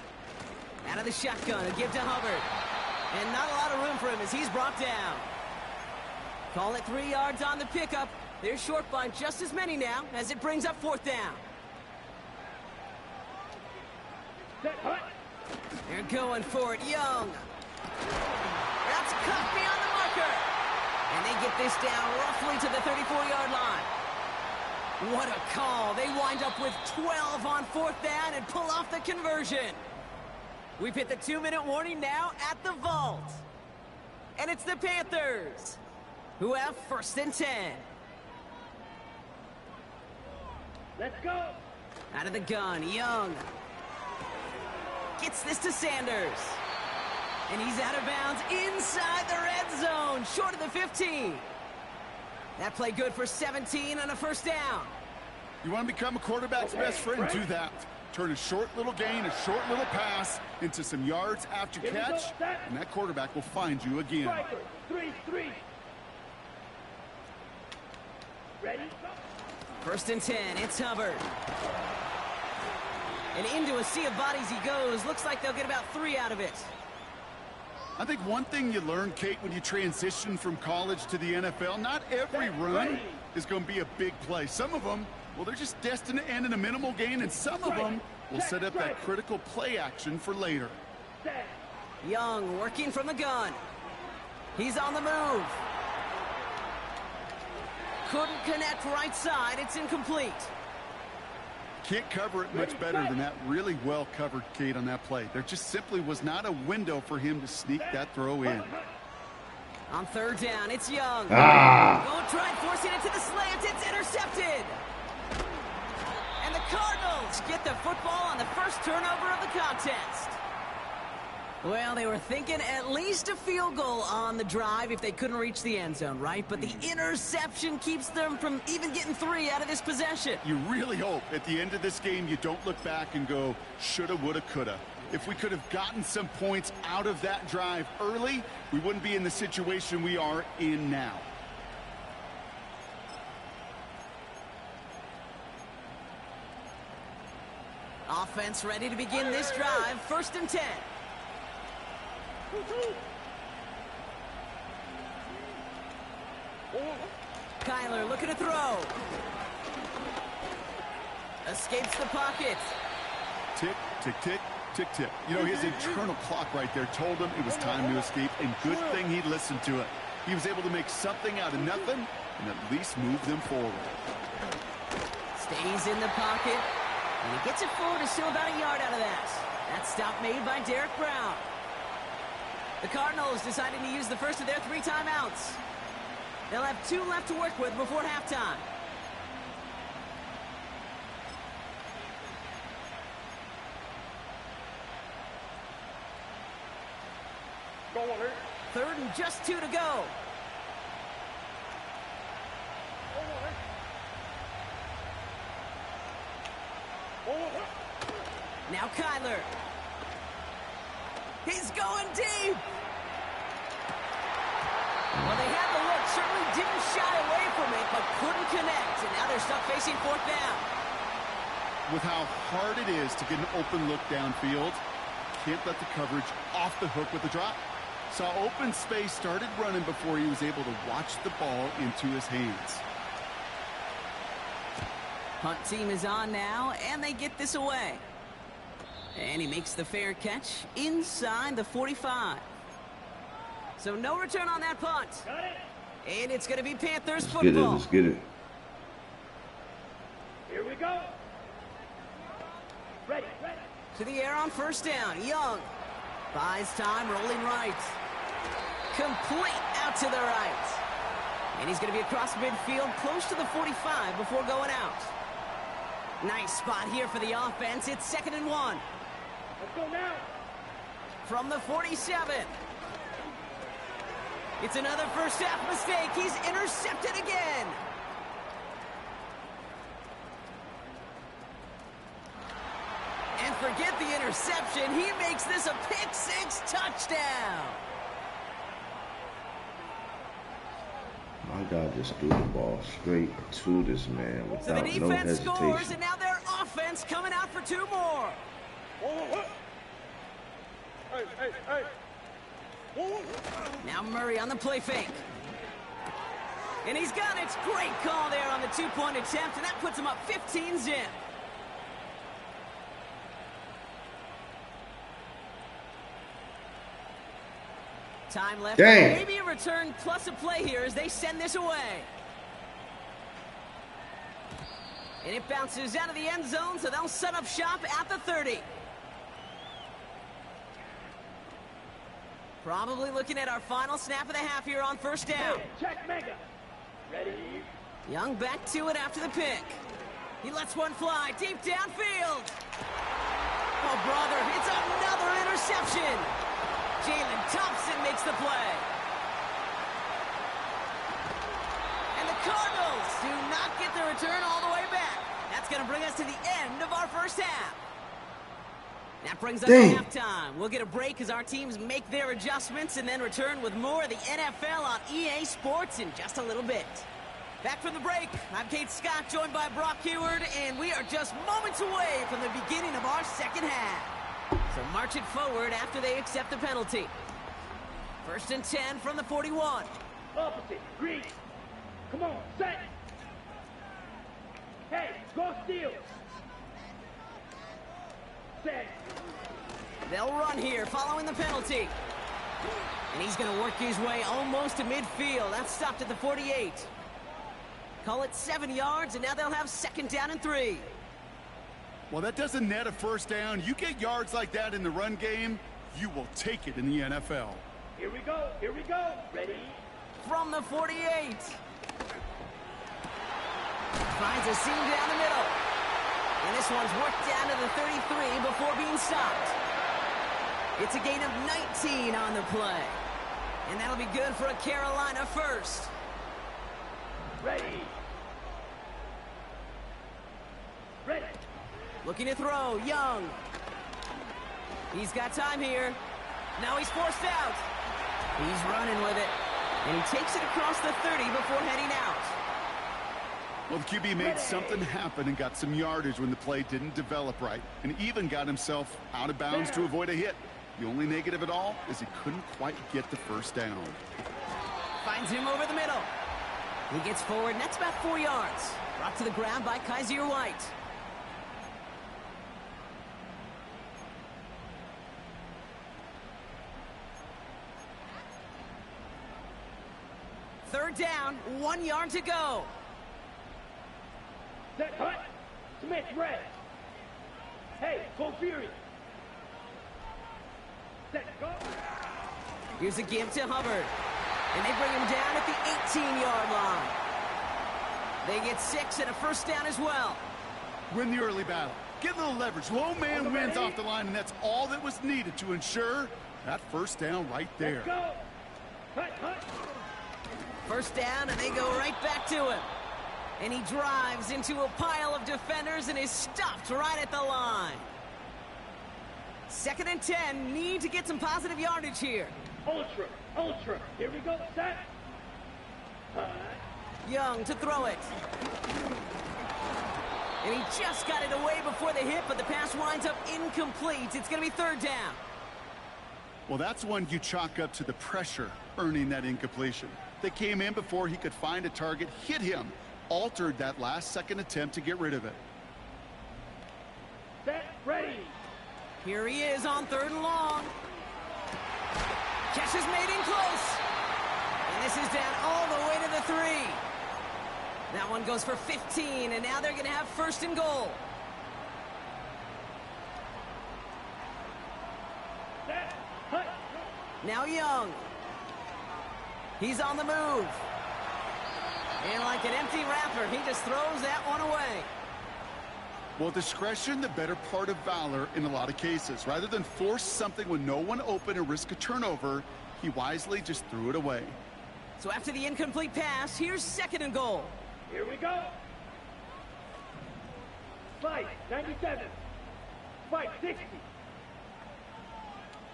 Out of the shotgun, a give to Hubbard. And not a lot of room for him as he's brought down. Call it 3 yards on the pickup. They're short by just as many now as it brings up 4th down. Set, hut. They're going for it, Young. That's cut beyond the marker. And they get this down roughly to the 34-yard line. What a call. They wind up with 12 on 4th down and pull off the conversion. We've hit the 2-minute warning now at the vault. And it's the Panthers who have 1st and 10. Let's go. Out of the gun, Young. Gets this to Sanders. And he's out of bounds inside the red zone, short of the 15. That play good for 17 on a 1st down. You want to become a quarterback's best friend? Do that. Turn a short little gain, a short little pass into some yards after catch, and that quarterback will find you again. 3-3. Ready? 1st and 10, it's Hubbard. And into a sea of bodies he goes. Looks like they'll get about 3 out of it. I think one thing you learn, Kate, when you transition from college to the NFL, not every run is going to be a big play. Some of them, well, they're just destined to end in a minimal gain, and some of them will set up that critical play action for later. Young working from the gun. He's on the move. Couldn't connect right side. It's incomplete. Can't cover it much better than that. Really well covered, Kate, on that play. There just simply was not a window for him to sneak that throw in. On 3rd down, it's Young. Ah! Go try forcing it to the slant. It's intercepted. And the Cardinals get the football on the 1st turnover of the contest. Well, they were thinking at least a field goal on the drive if they couldn't reach the end zone, right? But the interception keeps them from even getting 3 out of this possession. You really hope at the end of this game you don't look back and go, shoulda, woulda, coulda. If we could have gotten some points out of that drive early, we wouldn't be in the situation we are in now. Offense ready to begin this drive. 1st and 10. Kyler looking to throw. Escapes the pocket. Tick, tick, tick, tick, tick. You know, his internal clock right there told him it was time to escape, and good thing he listened to it. He was able to make something out of nothing and at least move them forward. Stays in the pocket, and he gets it forward to still about a yard out of that. That stop made by Derek Brown. The Cardinals deciding to use the first of their 3 timeouts. They'll have 2 left to work with before halftime. Third and just 2 to go. Now Kyler. He's going deep. Well, they had the look, certainly didn't shy away from it, but couldn't connect. And now they're stuck facing 4th down. With how hard it is to get an open look downfield, can't let the coverage off the hook with the drop. Saw open space, started running before he was able to watch the ball into his hands. Punt team is on now, and they get this away. And he makes the fair catch inside the 45. So no return on that punt. And it's going to be Panthers football. Let's get it. Here we go. Ready. To the air on 1st down. Young buys time, rolling right. Complete out to the right. And he's going to be across midfield, close to the 45 before going out. Nice spot here for the offense. It's 2nd and 1. Let's go now. From the 47. It's another first half mistake. He's intercepted again. And forget the interception. He makes this a pick-6 touchdown. My God just threw the ball straight to this man So without the no defense hesitation. scores, and now their offense coming out for 2 more. Now Murray on the play fake. And he's got it. Great call there on the 2-point attempt, and that puts him up 15 zip. Time left. Dang. Maybe a return plus a play here as they send this away. And it bounces out of the end zone, so they'll set up shop at the 30. Probably looking at our final snap of the half here on 1st down. Check mega. Ready. Young back to it after the pick. He lets one fly deep downfield. Oh, brother, it's another interception. Jalen Thompson makes the play. And the Cardinals do not get the return all the way back. That's going to bring us to the end of our first half. That brings us to halftime. We'll get a break as our teams make their adjustments and then return with more of the NFL on EA Sports in just a little bit. Back from the break, I'm Kate Scott, joined by Brock Heward, and we are just moments away from the beginning of our second half. So march it forward after they accept the penalty. 1st and 10 from the 41. Opposite. Green. Come on. Set. Hey, go steal. Set. They'll run here following the penalty. And he's going to work his way almost to midfield. That's stopped at the 48. Call it 7 yards, and now they'll have 2nd down and 3. Well, that doesn't net a 1st down. You get yards like that in the run game, you will take it in the NFL. Here we go. Here we go. Ready. From the 48. Finds a seam down the middle. And this one's worked down to the 33 before being stopped. It's a gain of 19 on the play. And that'll be good for a Carolina first. Ready. Ready. Looking to throw, Young. He's got time here. Now he's forced out. He's running with it. And he takes it across the 30 before heading out. Well, the QB made something happen and got some yardage when the play didn't develop right, and even got himself out of bounds to avoid a hit. The only negative at all is he couldn't quite get the first down. Finds him over the middle. He gets forward, and that's about 4 yards. Brought to the ground by Kaiser White. Third down, 1 yard to go. Set, hut. Smith, red. Hey, go Fury. Set, go. Here's a give to Hubbard. And they bring him down at the 18-yard line. They get 6 and a first down as well. Win the early battle. Get a little leverage. Low man wins off the line, and that's all that was needed to ensure that first down right there. Let's go. Hut, hut. First down, and they go right back to him. And he drives into a pile of defenders and is stopped right at the line. 2nd and 10, need to get some positive yardage here. Ultra, ultra. Here we go, set. Young to throw it. And he just got it away before the hit, but the pass winds up incomplete. It's going to be 3rd down. Well, that's one you chalk up to the pressure earning that incompletion. They came in before he could find a target, hit him, altered that last-second attempt to get rid of it. Set, ready. Here he is on 3rd and long. Catch is made in close. And this is down all the way to the 3. That one goes for 15, and now they're going to have 1st and goal. Set, hut. Now Young. He's on the move. And like an empty wrapper, he just throws that one away. Well, discretion, the better part of valor in a lot of cases. Rather than force something with no one open and risk a turnover, he wisely just threw it away. So after the incomplete pass, here's 2nd and goal. Here we go. Fight, 97. Fight, 60.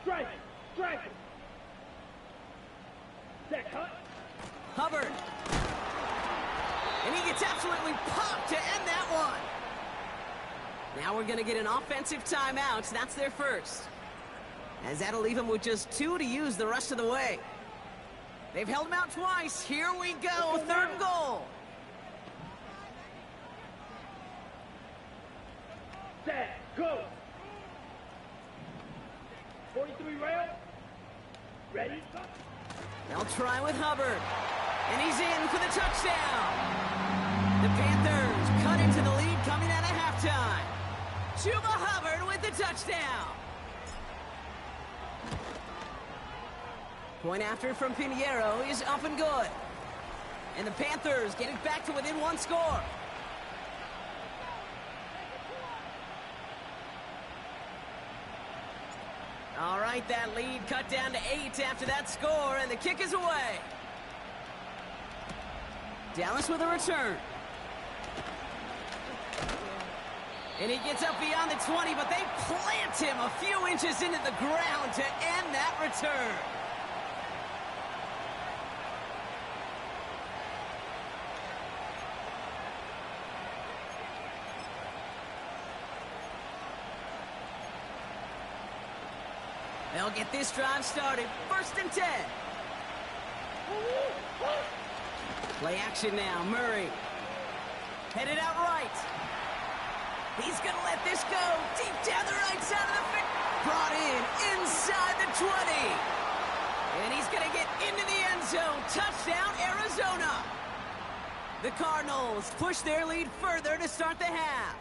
Strike, strike. Set, hut. Hubbard. And he gets absolutely popped to end that one. Now we're going to get an offensive timeout. That's their first. As that'll leave them with just 2 to use the rest of the way. They've held him out twice. Here we go. 3rd and goal. Set, go. 43 rail. Ready? They'll try with Hubbard. And he's in for the touchdown. The Panthers cut into the lead coming out of halftime. Chuba Hubbard with the touchdown. Point after from Pinheiro is up and good. And the Panthers get it back to within 1 score. All right, that lead cut down to 8 after that score, and the kick is away. Dallas with a return. And he gets up beyond the 20, but they plant him a few inches into the ground to end that return. They'll get this drive started. 1st and 10. Play action now. Murray. Headed out right. He's going to let this go. Deep down the right side of the field. Brought in inside the 20. And he's going to get into the end zone. Touchdown, Arizona. The Cardinals push their lead further to start the half.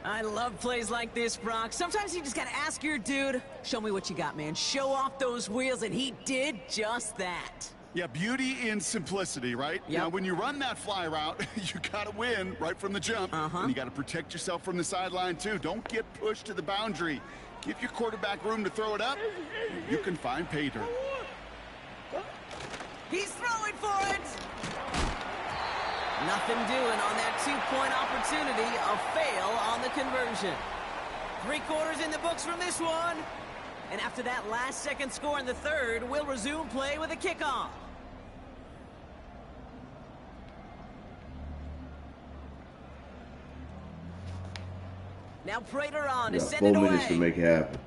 I love plays like this, Brock. Sometimes you just got to ask your dude, show me what you got, man. Show off those wheels, and he did just that. Yeah, beauty in simplicity, right? Yep. Now, when you run that fly route, you got to win right from the jump. And you got to protect yourself from the sideline, too. Don't get pushed to the boundary. Give your quarterback room to throw it up. You can find pay dirt. He's throwing for it. Nothing doing on that 2-point opportunity. A fail on the conversion. 3 quarters in the books from this one. And after that last-second score in the 3rd, we'll resume play with a kickoff. Now Prater on You to got send 4 it away. minutes to make it happen.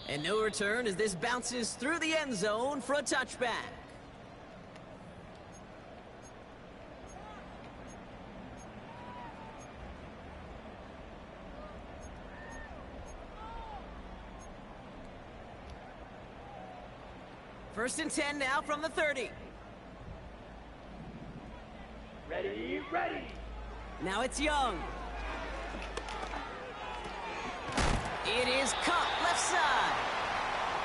And no return as this bounces through the end zone for a touchback. First and 10 now from the 30. Ready, ready. Now it's Young. It is caught left side.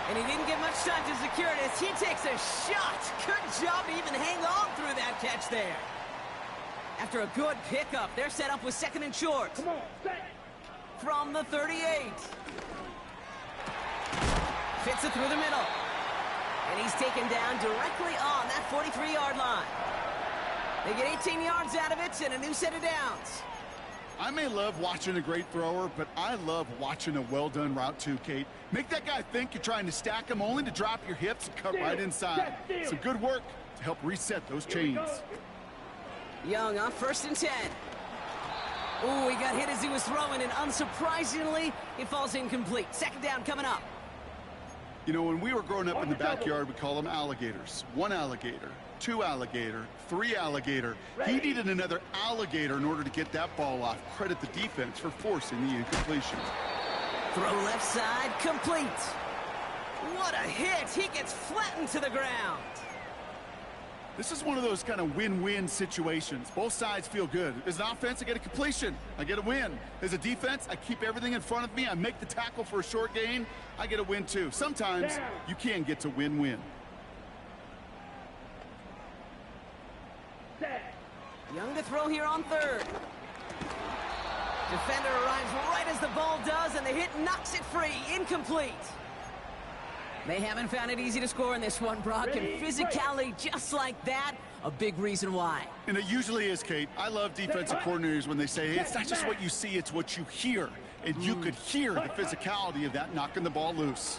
And he didn't get much time to secure it as he takes a shot. Good job to even hang on through that catch there. After a good pickup, they're set up with second and short. Come on, set. From the 38. Fits it through the middle. And he's taken down directly on that 43-yard line. They get 18 yards out of it and a new set of downs. I may love watching a great thrower, but I love watching a well-done route too, Kate. Make that guy think you're trying to stack him only to drop your hips and cut right inside. Some good work to help reset those chains. Young on first and 10. Ooh, he got hit as he was throwing, and unsurprisingly, it falls incomplete. Second down coming up. You know, when we were growing up in the backyard, we call them alligators. 1 alligator, 2 alligator, 3 alligator. He needed another alligator in order to get that ball off. Credit the defense for forcing the incompletion. Throw left side, complete. What a hit. He gets flattened to the ground. This is one of those kind of win-win situations. Both sides feel good. As an offense, I get a completion. I get a win. As a defense, I keep everything in front of me. I make the tackle for a short gain. I get a win, too. Sometimes you can get to win-win. Young to throw here on third. Defender arrives right as the ball does, and the hit knocks it free. Incomplete. They haven't found it easy to score in this one, Brock, and physicality just like that, a big reason why. And it usually is, Kate. I love defensive coordinators when they say, hey, it's not just what you see, it's what you hear. And you could hear the physicality of that knocking the ball loose.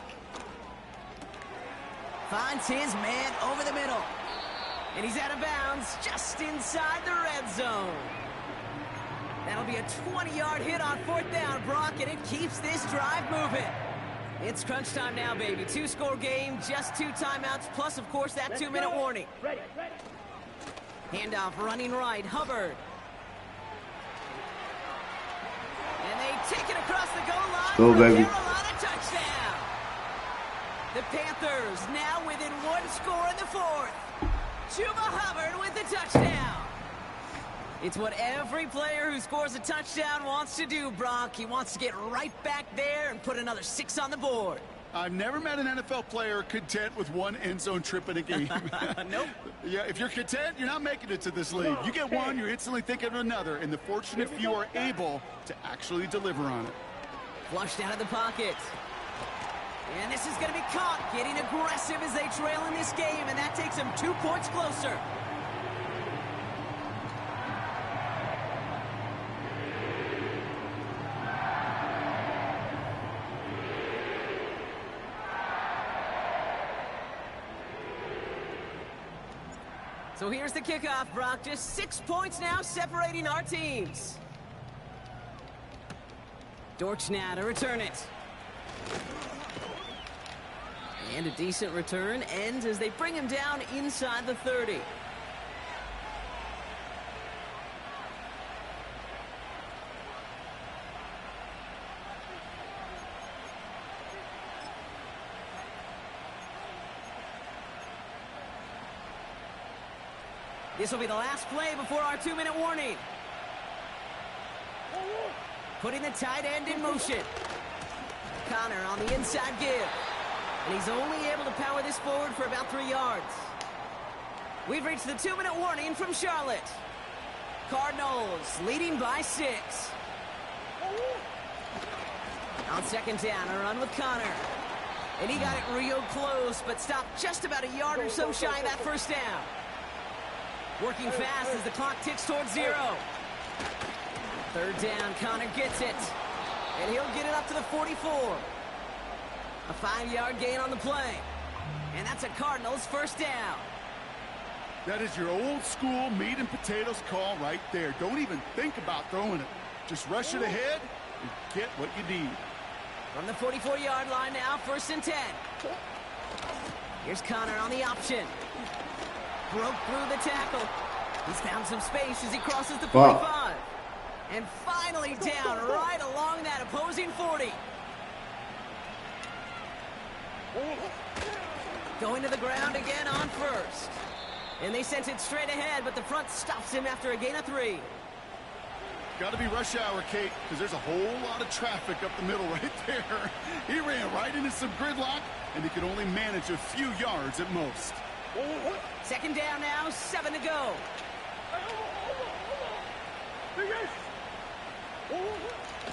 Finds his man over the middle. And he's out of bounds just inside the red zone. That'll be a 20-yard hit on fourth down, Brock, and it keeps this drive moving. It's crunch time now, baby. 2-score game, just 2 timeouts, plus, of course, that 2-minute warning. Ready, ready. Handoff running right, Hubbard. And they take it across the goal line Go, for baby. a Carolina touchdown. The Panthers now within 1 score in the fourth. Chuba Hubbard with the touchdown. It's what every player who scores a touchdown wants to do, Brock. He wants to get right back there and put another 6 on the board. I've never met an NFL player content with 1 end zone trip in a game. Nope. Yeah, if you're content, you're not making it to this league. You get 1, you're instantly thinking of another, and the fortunate few are able to actually deliver on it. Flushed out of the pocket. And this is going to be caught, getting aggressive as they trail in this game, and that takes them 2 points closer. So here's the kickoff, Brock. Just 6 points now separating our teams. Dortch now to return it. And a decent return ends as they bring him down inside the 30. This will be the last play before our 2-minute warning. Putting the tight end in motion. Connor on the inside give. And he's only able to power this forward for about 3 yards. We've reached the 2-minute warning from Charlotte. Cardinals leading by 6. On second down, a run with Connor. And he got it real close, but stopped just about a yard or so shy of that first down. Working fast as the clock ticks towards 0. Third down, Connor gets it. And he'll get it up to the 44. A 5-yard gain on the play. And that's a Cardinals first down. That is your old school meat and potatoes call right there. Don't even think about throwing it. Just rush it ahead and get what you need. From the 44-yard line now, 1st and 10. Here's Connor on the option. Broke through the tackle. He's found some space as he crosses the 45. And finally down right along that opposing 40. Going to the ground again on 1st. And they sent it straight ahead, but the front stops him after a gain of 3. Got to be rush hour, Kate, because there's a whole lot of traffic up the middle right there. He ran right into some gridlock, and he could only manage a few yards at most. 2nd down now, 7 to go.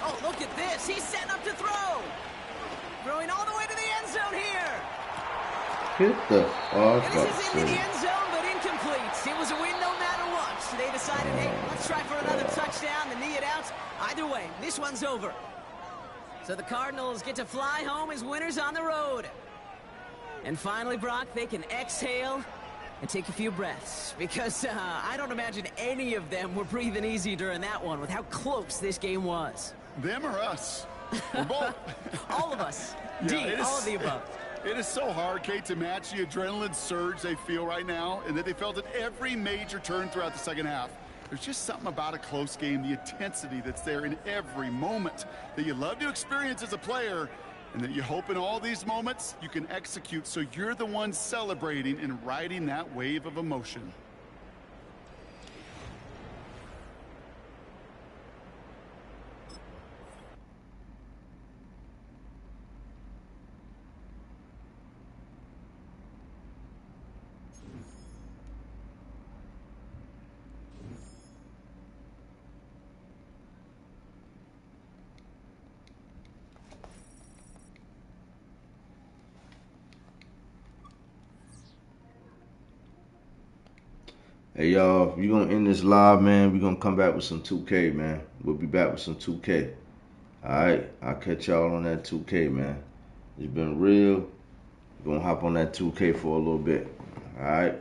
Oh, look at this. He's setting up to throw. Throwing all the way to the end zone here. Hit the This is into the end zone, but incomplete. It was a win no matter what. So they decided, hey, let's try for another touchdown to knee it out. Either way, this one's over. So the Cardinals get to fly home as winners on the road. And finally, Brock, they can exhale and take a few breaths. Because I don't imagine any of them were breathing easy during that one with how close this game was. Them or us? We're both. All of us. Yeah, all of the above. It is so hard, Kate, to match the adrenaline surge they feel right now and that they felt at every major turn throughout the second half. There's just something about a close game, the intensity that's there in every moment that you love to experience as a player, and that you hope in all these moments you can execute so you're the one celebrating and riding that wave of emotion. Hey, y'all, we're going to end this live, man. We're going to come back with some 2K, man. We'll be back with some 2K. All right? I'll catch y'all on that 2K, man. It's been real. We're going to hop on that 2K for a little bit. All right?